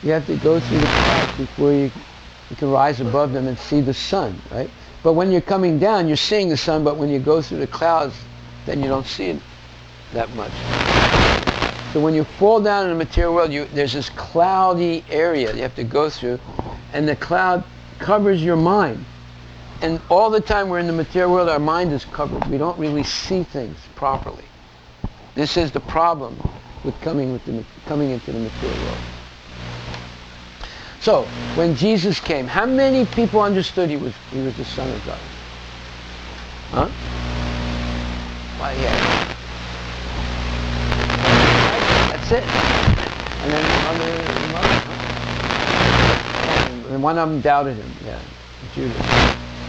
you have to go through the clouds before you can rise above them and see the sun, right? But when you're coming down, you're seeing the sun, but when you go through the clouds, then you don't see it that much. So when you fall down in the material world, there's this cloudy area you have to go through, and the cloud covers your mind. And all the time we're in the material world, our mind is covered. We don't really see things properly. This is the problem with coming into the material world. So, when Jesus came, how many people understood he was the Son of God? Huh? Well, yeah. That's it. And then and one of them doubted him, yeah, Judas.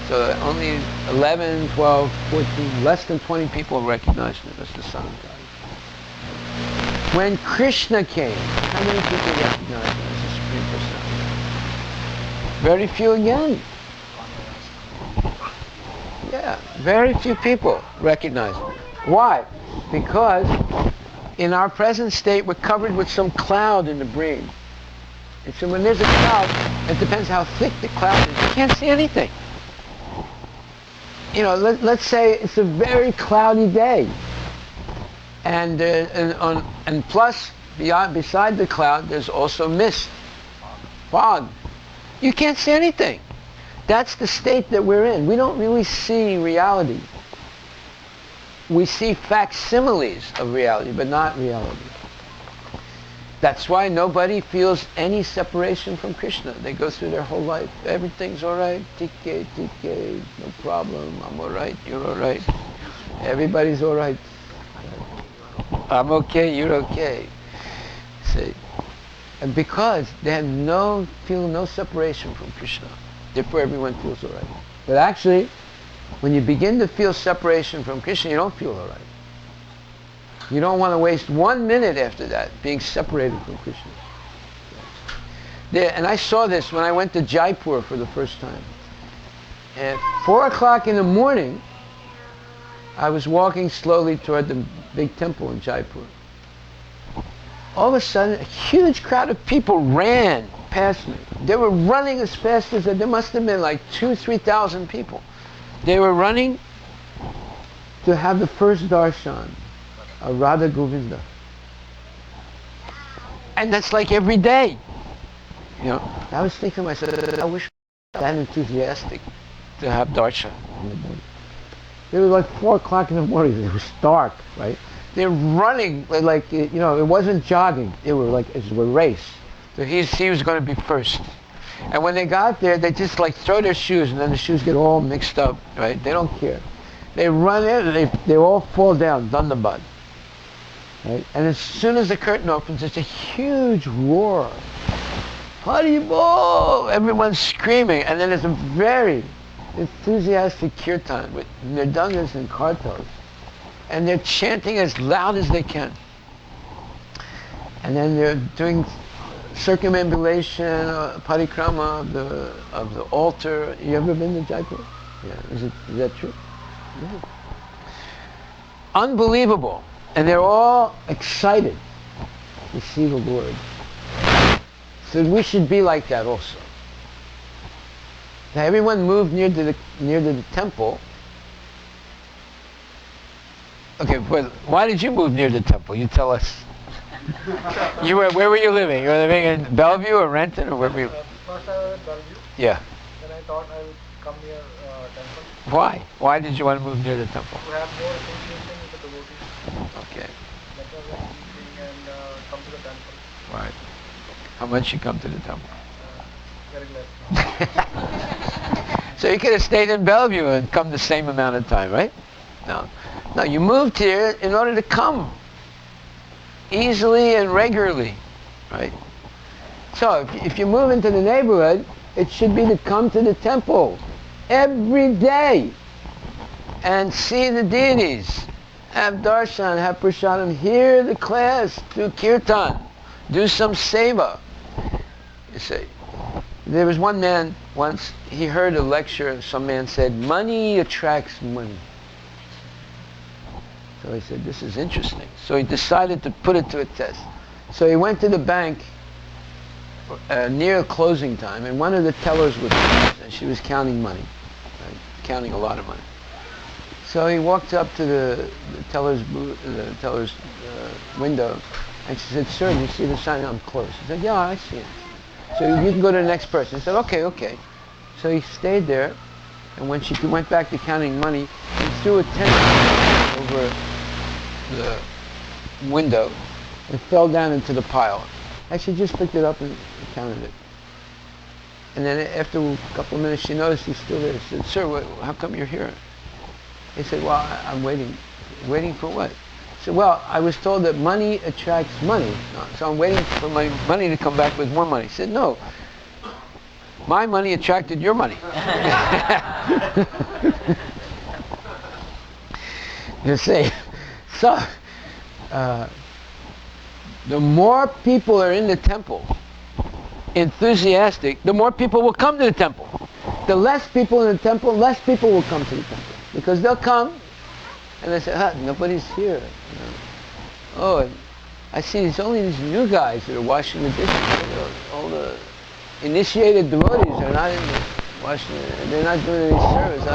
So only 11, 12, 14, less than 20 people recognized him as the Son of God. When Krishna came, how many people recognized him as the Supreme Personality? Very few again. Yeah, very few people recognize him. Why? Because in our present state, we're covered with some cloud in the brain. And so when there's a cloud, it depends how thick the cloud is. You can't see anything. You know, let's say it's a very cloudy day. And plus, beside the cloud, there's also mist, fog. You can't see anything. That's the state that we're in. We don't really see reality. We see facsimiles of reality, but not reality. That's why nobody feels any separation from Krishna. They go through their whole life. Everything's all right. TK, no problem. I'm all right. You're all right. Everybody's all right. I'm okay. You're okay. See? And because they have feel no separation from Krishna, therefore everyone feels all right. But actually, when you begin to feel separation from Krishna, you don't feel all right. You don't want to waste 1 minute after that being separated from Krishna. And I saw this when I went to Jaipur for the first time. At 4 o'clock in the morning, I was walking slowly toward the big temple in Jaipur. All of a sudden, a huge crowd of people ran past me. They were running as fast as there must have been like 2,000-3,000 people. They were running to have the first darshan of Radha Govinda. And that's like every day. You know, I was thinking to myself, I wish I was that enthusiastic to have darshan in the morning. It was like 4 o'clock in the morning. It was dark, right? They're running like, you know, it wasn't jogging. It was like it was a race. So he was going to be first. And when they got there, they just like throw their shoes, and then the shoes get all mixed up, right? They don't care. They run in, and they all fall down, Dandabad. Right? And as soon as the curtain opens, it's a huge roar. Haribol! Everyone's screaming, and then there's a very enthusiastic kirtan with mridangas and kartals. And they're chanting as loud as they can. And then they're doing circumambulation, parikrama of the altar. You ever been to Jaipur? Yeah. Is that true? Yeah. Unbelievable. And they're all excited to see the Lord. So we should be like that also. Now everyone moved near to the temple. Okay, but why did you move near the temple? You tell us. Where were you living? You were living in Bellevue or Renton, or where were you? First I was at Bellevue. Yeah. Then I thought I would come near temple. Why? Why did you want to move near the temple? To have more association with the devotees. Okay. That was why I'm thinking and come to the temple. Right. How much you come to the temple? Very less. So you could have stayed in Bellevue and come the same amount of time, right? No. No, you moved here in order to come easily and regularly, right? So if you move into the neighborhood, it should be to come to the temple every day and see the deities, have darshan, have prasadam, hear the class, do kirtan, do some seva. You see, There was one man once, he heard a lecture and some man said, money attracts money. So he said, this is interesting. So he decided to put it to a test. So he went to the bank near closing time, and one of the tellers was there, and she was counting money, right? Counting a lot of money. So he walked up to the teller's window, and she said, sir, do you see the sign? I'm closed. He said, yeah, I see it. So you can go to the next person. He said, okay. So he stayed there, and when she went back to counting money, he threw a 10 over the window and fell down into the pile. And she just picked it up and counted it. And then after a couple of minutes, she noticed he's still there. She said, sir, how come you're here? He said, well, I'm waiting. Waiting for what? He said, well, I was told that money attracts money. So I'm waiting for my money to come back with more money. He said, no. My money attracted your money. You see? So, the more people are in the temple, enthusiastic, the more people will come to the temple. The less people in the temple, less people will come to the temple. Because they'll come and they say, nobody's here. You know? Oh, I see there's only these new guys that are washing the dishes. All the initiated devotees are not in the washing, they're not doing any service.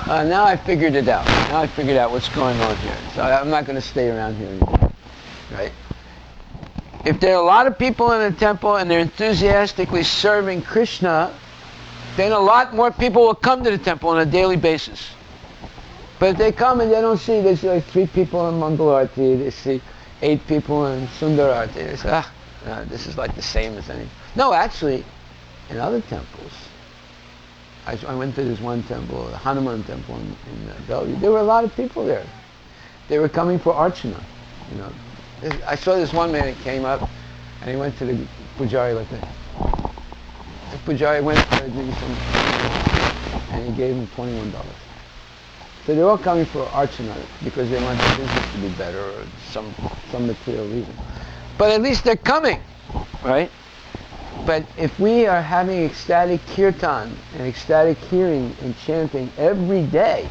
Now I figured it out. Now I figured out what's going on here. So I'm not going to stay around here anymore. Right? If there are a lot of people in the temple and they're enthusiastically serving Krishna, then a lot more people will come to the temple on a daily basis. But if they come and they don't see, they see like 3 people in Mangal Arati, they see 8 people in Sundar Arati, they say, this is like the same as any. No, actually, in other temples, I went to this one temple, the Hanuman temple in Bellevue. There were a lot of people there. They were coming for Archana, you know. I saw this one man that came up, and he went to the Pujari like that. The Pujari went to do some, and he gave him $21. So they're all coming for Archana because they want the business to be better or some material reason. But at least they're coming, right? But if we are having ecstatic kirtan and ecstatic hearing and chanting every day,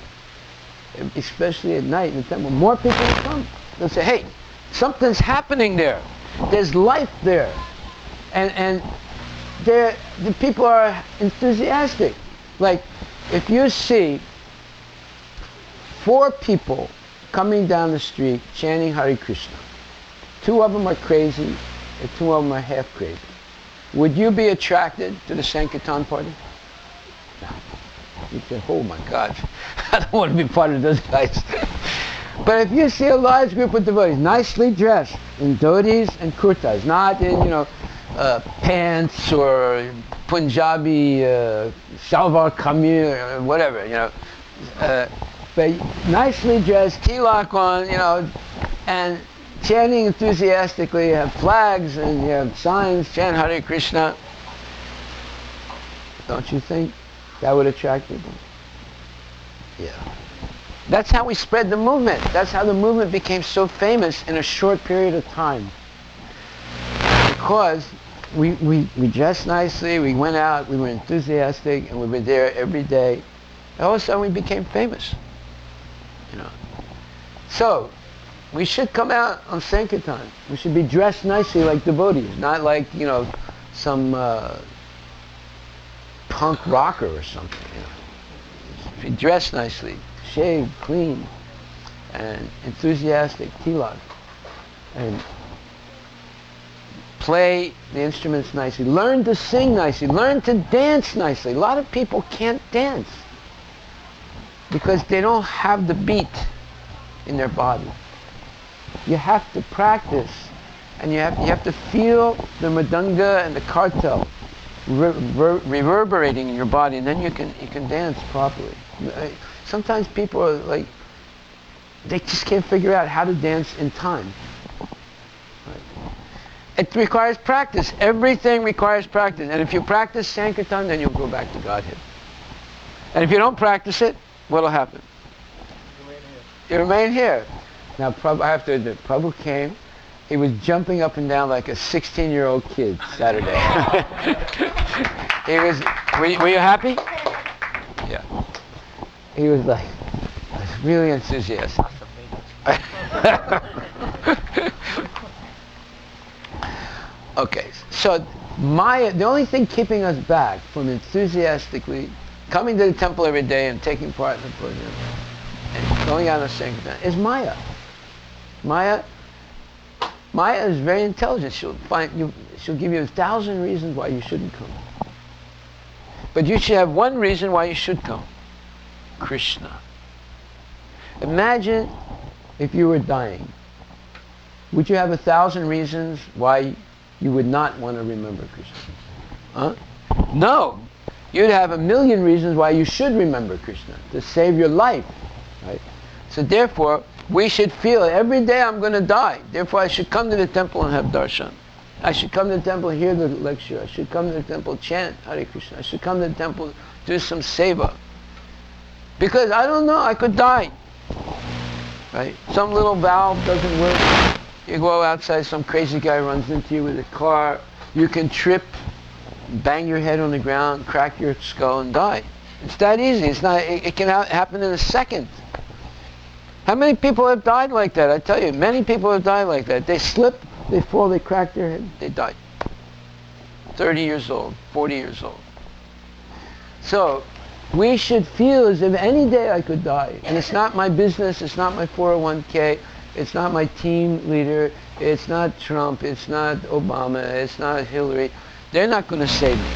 especially at night in the temple, more people will come. They'll say, hey, something's happening there. There's life there. And the people are enthusiastic. Like, if you see 4 people coming down the street chanting Hare Krishna, 2 of them are crazy and 2 of them are half crazy, would you be attracted to the Sankirtan party? No. You'd say, oh my God, I don't want to be part of those guys. But if you see a large group of devotees, nicely dressed in dhotis and kurtas, not in, pants or Punjabi shalwar kameez or whatever, but nicely dressed, tilak on, and chanting enthusiastically, you have flags and you have signs, chant Hare Krishna. Don't you think that would attract people? Yeah. That's how we spread the movement. That's how the movement became so famous in a short period of time. Because we dressed nicely, we went out, we were enthusiastic, and we were there every day. And all of a sudden we became famous. So, we should come out on Sankirtan. We should be dressed nicely like devotees, not like, some punk rocker or something. Be dressed nicely, shaved, clean, and enthusiastic, tilak, and play the instruments nicely. Learn to sing nicely. Learn to dance nicely. A lot of people can't dance because they don't have the beat in their body. You have to practice, and you have to feel the mridanga and the kartal reverberating in your body, and then you can dance properly. Sometimes people are like, they just can't figure out how to dance in time. Right? It requires practice. Everything requires practice. And if you practice Sankirtan, then you'll go back to Godhead. And if you don't practice it, what'll happen? You remain here. Now, I have to admit, Prabhu came He was jumping up and down like a 16-year-old kid Saturday. He was. Were you happy? Yeah. He was like really enthusiastic. Okay, so Maya, the only thing keeping us back from enthusiastically coming to the temple every day and taking part in the program and going out and saying that is Maya. Maya is very intelligent. She'll give you 1,000 reasons why you shouldn't come. But you should have one reason why you should come. Krishna. Imagine if you were dying. Would you have 1,000 reasons why you would not want to remember Krishna? Huh? No. You'd have 1,000,000 reasons why you should remember Krishna, to save your life. Right? So therefore, we should feel every day I'm going to die. Therefore, I should come to the temple and have darshan. I should come to the temple and hear the lecture. I should come to the temple chant Hare Krishna. I should come to the temple do some seva. Because I don't know, I could die. Right? Some little valve doesn't work. You go outside, some crazy guy runs into you with a car. You can trip, bang your head on the ground, crack your skull, and die. It's that easy. It's not. It can happen in a second. How many people have died like that? I tell you, many people have died like that. They slip, they fall, they crack their head, they die. 30 years old, 40 years old. So, we should feel as if any day I could die. And it's not my business, it's not my 401k, it's not my team leader, it's not Trump, it's not Obama, it's not Hillary. They're not going to save me.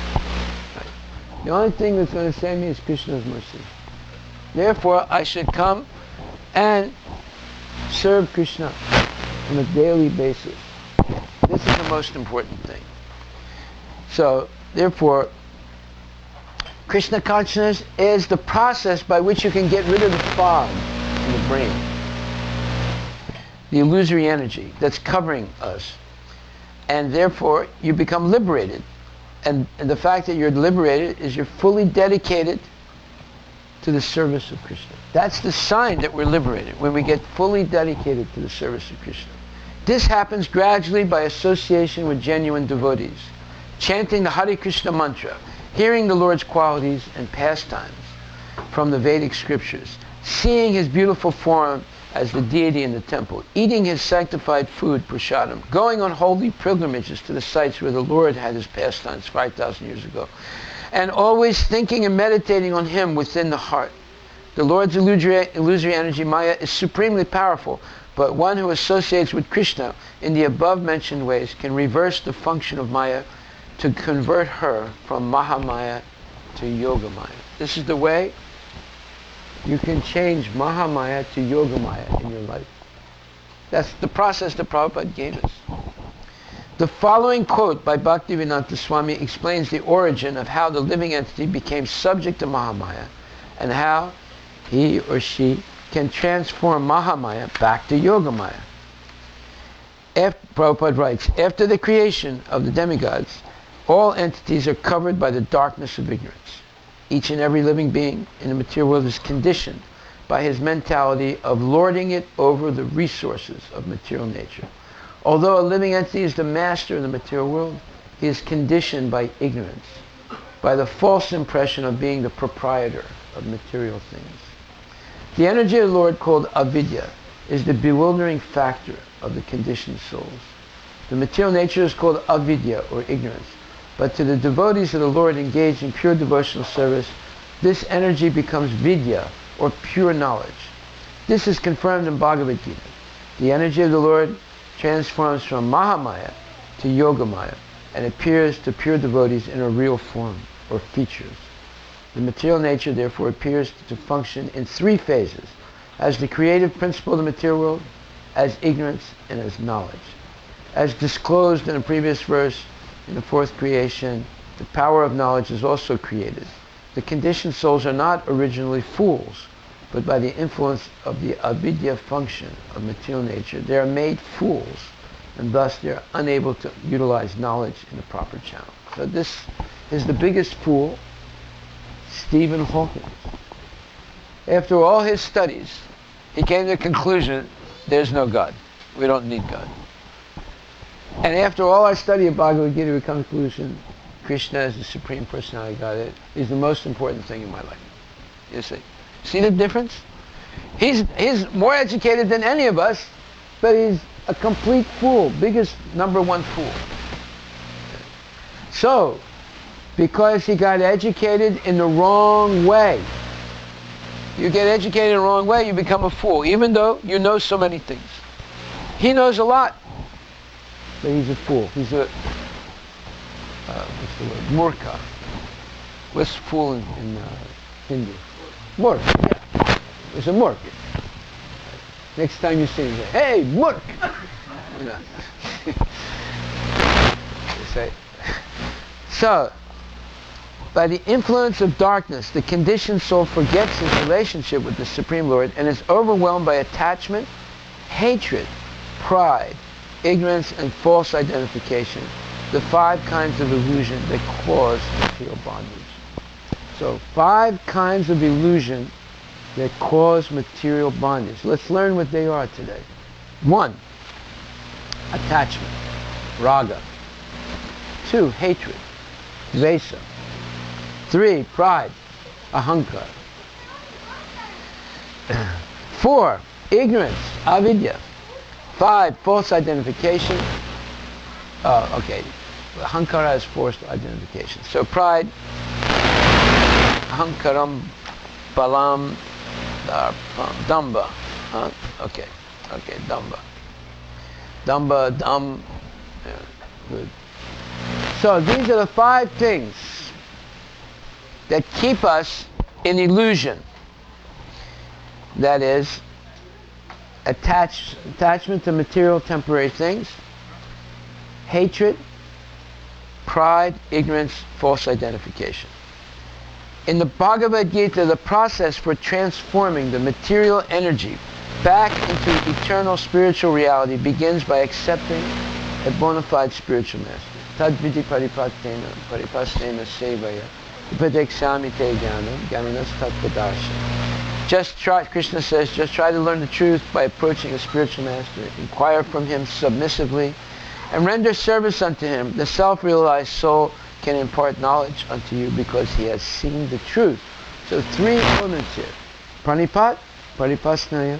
Right? The only thing that's going to save me is Krishna's mercy. Therefore, I should come and serve Krishna on a daily basis. This is the most important thing. So, therefore, Krishna consciousness is the process by which you can get rid of the fog in the brain. The illusory energy that's covering us. And therefore, you become liberated. And the fact that you're liberated is you're fully dedicated to the service of Krishna. That's the sign that we're liberated, when we get fully dedicated to the service of Krishna. This happens gradually by association with genuine devotees, chanting the Hare Krishna mantra, hearing the Lord's qualities and pastimes from the Vedic scriptures, seeing his beautiful form as the deity in the temple, eating his sanctified food, prasadam, going on holy pilgrimages to the sites where the Lord had his pastimes 5,000 years ago, and always thinking and meditating on him within the heart. The Lord's illusory energy, Maya, is supremely powerful, but one who associates with Krishna in the above-mentioned ways can reverse the function of Maya to convert her from Mahamaya to Yoga Maya. This is the way you can change Mahamaya to Yoga Maya in your life. That's the process that Prabhupada gave us. The following quote by Bhaktivedanta Swami explains the origin of how the living entity became subject to Mahamaya and how he or she can transform Mahamaya back to Yogamaya. Prabhupada writes, after the creation of the demigods, all entities are covered by the darkness of ignorance. Each and every living being in the material world is conditioned by his mentality of lording it over the resources of material nature. Although a living entity is the master of the material world, he is conditioned by ignorance, by the false impression of being the proprietor of material things. The energy of the Lord, called avidya, is the bewildering factor of the conditioned souls. The material nature is called avidya, or ignorance. But to the devotees of the Lord engaged in pure devotional service, this energy becomes vidya, or pure knowledge. This is confirmed in Bhagavad Gita. The energy of the Lord transforms from Mahamaya to Yogamaya and appears to pure devotees in a real form, or features. The material nature therefore appears to function in three phases: as the creative principle of the material world, as ignorance, and as knowledge. As disclosed in a previous verse, in the fourth creation, the power of knowledge is also created. The conditioned souls are not originally fools, but by the influence of the avidya function of material nature, they are made fools, and thus they are unable to utilize knowledge in the proper channel. So this is the biggest fool, Stephen Hawking. After all his studies, he came to the conclusion, there's no God. We don't need God. And after all our study of Bhagavad Gita, we come to the conclusion, Krishna is the Supreme Personality of Godhead, is the most important thing in my life. You see? See the difference? He's more educated than any of us, but he's a complete fool, biggest number one fool. So, because he got educated in the wrong way, you get educated in the wrong way, you become a fool, even though you know so many things. He knows a lot, but he's a fool. He's a, what's the word? Murkha. What's fool in Hindi? Murk. Yeah. It's a murk. Next time you see him, say, hey, murk! You know. You say. So, by the influence of darkness, the conditioned soul forgets his relationship with the Supreme Lord and is overwhelmed by attachment, hatred, pride, ignorance, and false identification, the 5 kinds of illusion that cause material bondage. So, 5 kinds of illusion that cause material bondage. Let's learn what they are today. 1, attachment, raga. 2, hatred, dvesa. 3, pride, ahankara. 4, ignorance, avidya. 5, false identification. Okay, ahankara is false identification. So pride, ahankaram, balam, damba. Okay, damba. Damba, dam. Yeah, good. So these are the 5 things that keep us in illusion. That is, attachment to material temporary things, hatred, pride, ignorance, false identification. In the Bhagavad Gita, the process for transforming the material energy back into eternal spiritual reality begins by accepting a bona fide spiritual master. Tadvidi paripastena sevaya upadekshami te jnanam jnananas tattvadarshan. Just try, Krishna says, just try to learn the truth by approaching a spiritual master. Inquire from him submissively and render service unto him. The self-realized soul can impart knowledge unto you because he has seen the truth. So 3 elements here. Pranipat, paripasnaya,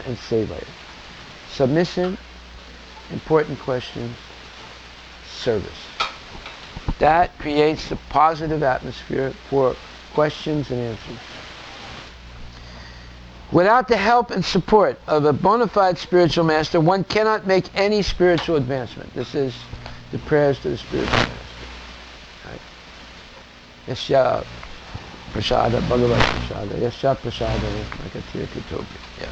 and sevaya. Submission, important questions, service. That creates a positive atmosphere for questions and answers. Without the help and support of a bona fide spiritual master, one cannot make any spiritual advancement. This is the prayers to the spiritual master. Right? Yasya prasada, bhagavad prasada, yasya prasada, makatira kitopi. Yeah.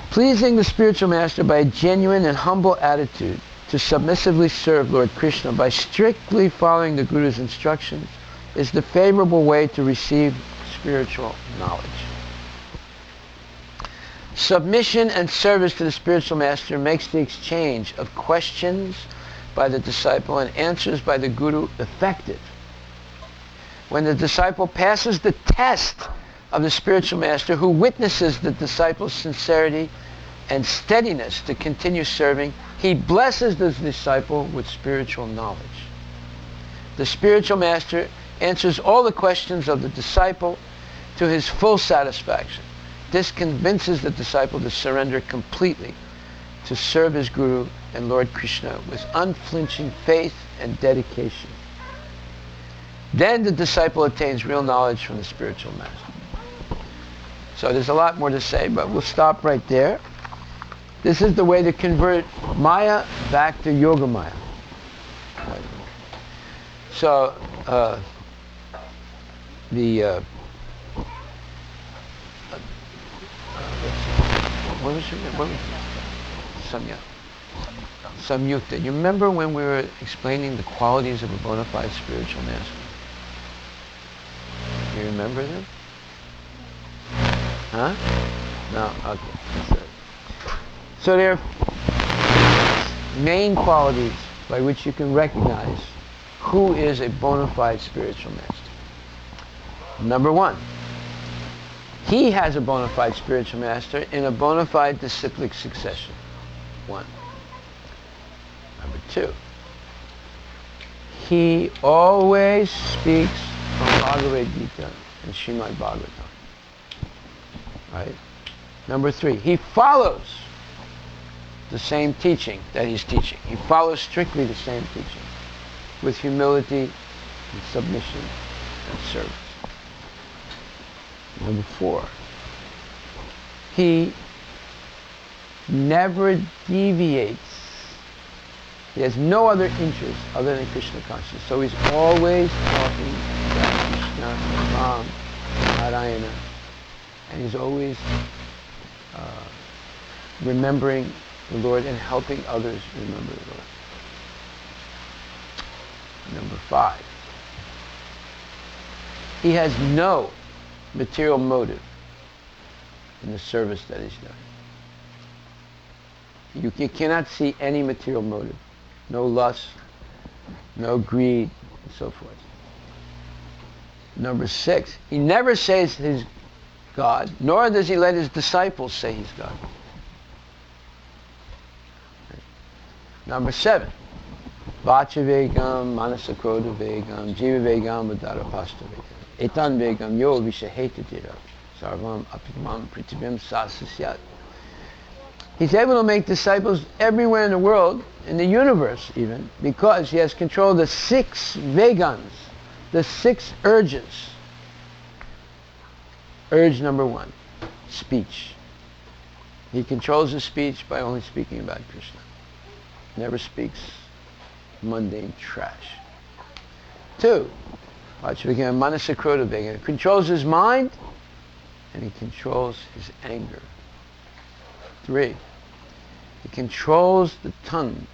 Pleasing the spiritual master by a genuine and humble attitude to submissively serve Lord Krishna by strictly following the Guru's instructions is the favorable way to receive spiritual knowledge. Submission and service to the spiritual master makes the exchange of questions by the disciple and answers by the Guru effective. When the disciple passes the test of the spiritual master, who witnesses the disciple's sincerity and steadiness to continue serving, he blesses the disciple with spiritual knowledge. The spiritual master answers all the questions of the disciple to his full satisfaction. This convinces the disciple to surrender completely to serve his Guru and Lord Krishna with unflinching faith and dedication. Then the disciple attains real knowledge from the spiritual master. So there's a lot more to say, but we'll stop right there. This is the way to convert Maya back to Yoga Maya. Right. So what was your name? What was Samya. Samyukta. You remember when we were explaining the qualities of a bona fide spiritual master? You remember them? Huh? No? Okay. So there are main qualities by which you can recognize who is a bona fide spiritual master. Number 1, he has a bona fide spiritual master in a bona fide disciplic succession. 1. Number 2, he always speaks from Bhagavad Gita and Srimad Bhagavatam. Right? Number 3, he follows the same teaching that he's teaching. He follows strictly the same teaching with humility and submission and service. Number 4, he never deviates. He has no other interest other than Krishna consciousness. So he's always talking about Krishna, Ram, Narayana, and he's always remembering the Lord and helping others remember the Lord. Number 5, he has no material motive in the service that he's done. You cannot see any material motive. No lust, no greed, and so forth. Number 6, he never says he's God, nor does he let his disciples say he's God. Number 7, Vacha Vegam, Manasa Krodha Vegam, Jiva Vegam, Udara Pasta Vegam. Etan Vegam, Yo Vishaheta Dira, Sarvam Apimam Pritibim Sasasyat. He's able to make disciples everywhere in the world, in the universe even, because he has control of the 6 Vegans, the 6 urges. Urge number 1, speech. He controls his speech by only speaking about Krishna. Never speaks mundane trash. 2, Manasa Krodha Vegam. He controls his mind and he controls his anger. 3, he controls the tongue.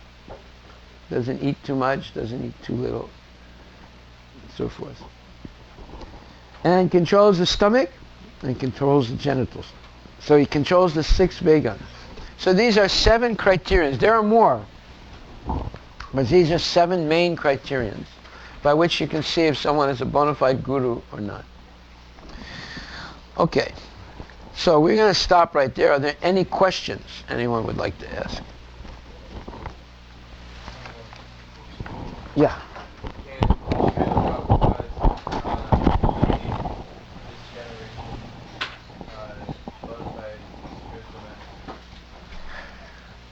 Doesn't eat too much, doesn't eat too little, and so forth. And controls the stomach and controls the genitals. So he controls the 6 Vegans. So these are 7 criterions. There are more, but these are 7 main criterions by which you can see if someone is a bona fide guru or not. Okay, so we're going to stop right there. Are there any questions anyone would like to ask? Yeah.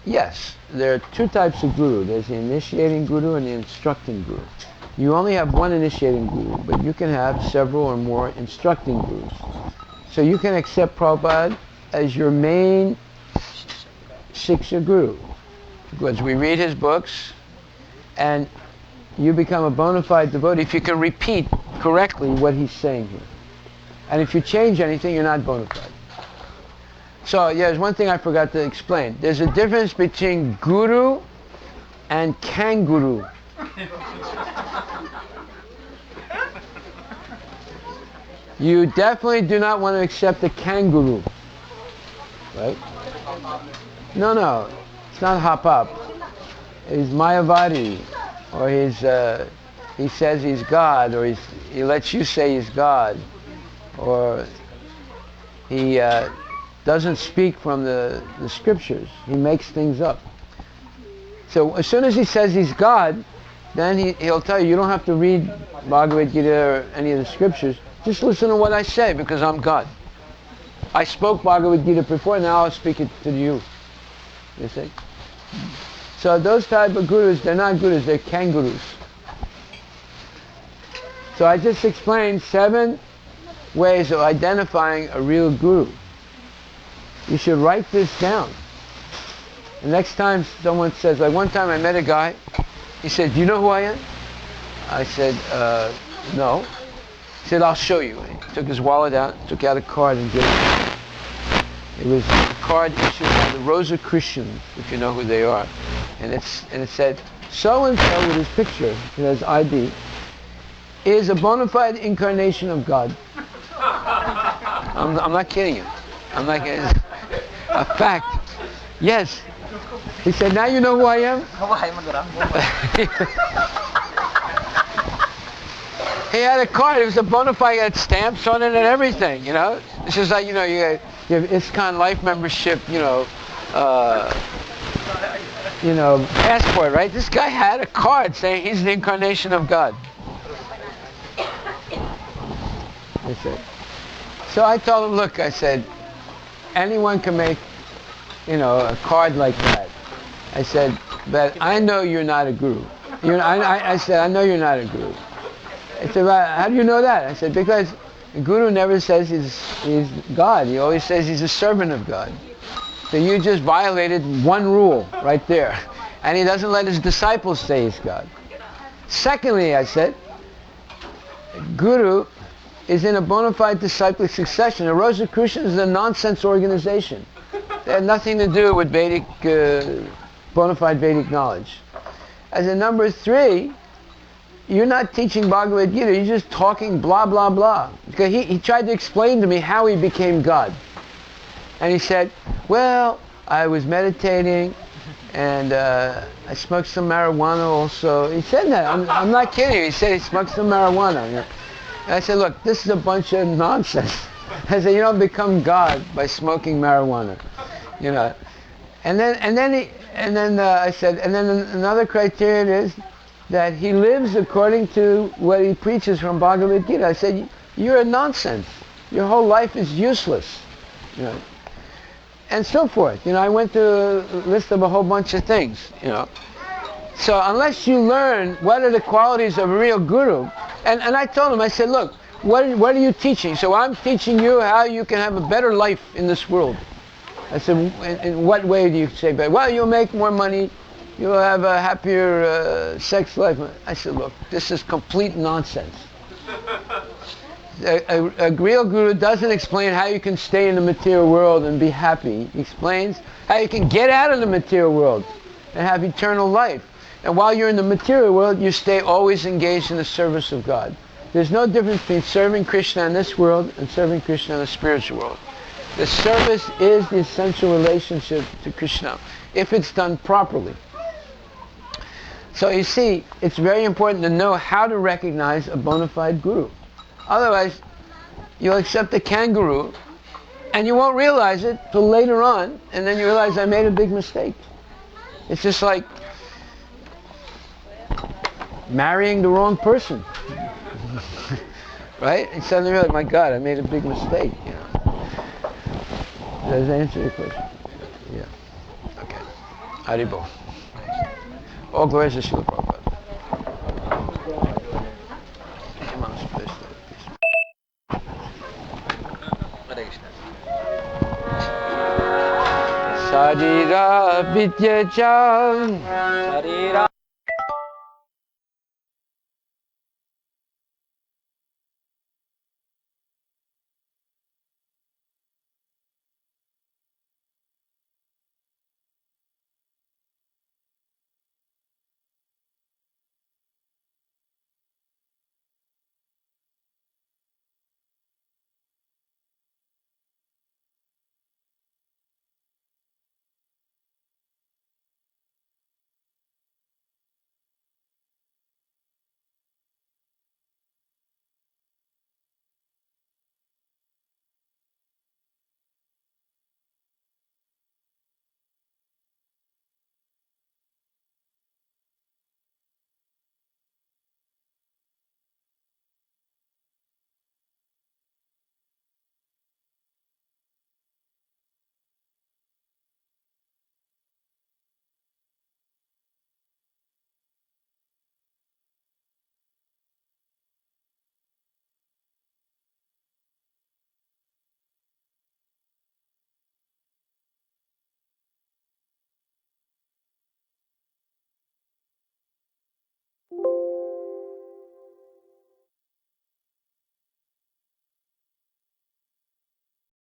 Yes, there are 2 types of guru. There's the initiating guru and the instructing guru. You only have one initiating guru, but you can have several or more instructing gurus. So you can accept Prabhupada as your main Shiksha guru, because we read his books and you become a bona fide devotee if you can repeat correctly what he's saying here. And if you change anything, you're not bona fide. So, yeah, there's one thing I forgot to explain. There's a difference between guru and kangaroo. You definitely do not want to accept a kangaroo, right? No, it's not hop up. He's Mayavadi, or he says he's God, or he lets you say he's God, or he doesn't speak from the scriptures. He makes things up. So as soon as he says he's God, then he'll tell you, you don't have to read Bhagavad Gita or any of the scriptures. Just listen to what I say because I'm God. I spoke Bhagavad Gita before, now I'll speak it to you. You see? So those type of gurus, they're not gurus, they're kangaroos. So I just explained 7 ways of identifying a real guru. You should write this down. The next time someone says, like one time I met a guy, he said, do you know who I am? I said, no. He said, I'll show you. He took his wallet out, took out a card and gave it. It was a card issued by the Rosa Christians, if you know who they are. And it said, so-and-so with his picture, it has ID, is a bona fide incarnation of God. I'm not kidding you. I'm not kidding. A fact. Yes. He said, now you know who I am? He had a card. It was a bona fide. He had stamps on it and everything, you know. This is like, you know, you have ISKCON life membership, you know, passport, right? This guy had a card saying he's the incarnation of God. I said. So I told him, look, I said, anyone can make, a card like that. I said, but I know you're not a guru. I said, I know you're not a guru. I said, well, how do you know that? I said, because the guru never says he's God. He always says he's a servant of God. So you just violated one rule right there. And he doesn't let his disciples say he's God. Secondly, I said, Guru is in a bona fide disciplic succession. The Rosicrucians is a nonsense organization. They have nothing to do with Vedic, bona fide Vedic knowledge. As a number three, you're not teaching Bhagavad Gita, you're just talking blah, blah, blah. Because he tried to explain to me how he became God. And he said, well, I was meditating and I smoked some marijuana also. He said that. I'm not kidding. He said he smoked some marijuana. And I said, look, this is a bunch of nonsense. I said, you don't become God by smoking marijuana. And then I said, and then another criterion is that he lives according to what he preaches from Bhagavad Gita. I said, you're a nonsense. Your whole life is useless. And so forth. I went through a list of a whole bunch of things. So unless you learn what are the qualities of a real guru, and I told him, I said, look, what are you teaching? So I'm teaching you how you can have a better life in this world. I said, in what way do you say better? Well, you'll make more money, you'll have a happier sex life. I said, look, this is complete nonsense. A real guru doesn't explain how you can stay in the material world and be happy. He explains how you can get out of the material world and have eternal life. And while you're in the material world, you stay always engaged in the service of God. There's no difference between serving Krishna in this world and serving Krishna in the spiritual world. The service is the essential relationship to Krishna, if it's done properly. So you see, it's very important to know how to recognize a bona fide guru. Otherwise, you'll accept a kangaroo, and you won't realize it till later on, and then you realize I made a big mistake. It's just like marrying the wrong person. Right? And suddenly you're like, my God, I made a big mistake. Does that answer your question? Yeah. Okay. Haribol. All glories to Srila Prabhupada. Sarira Vidya Jam. Sarira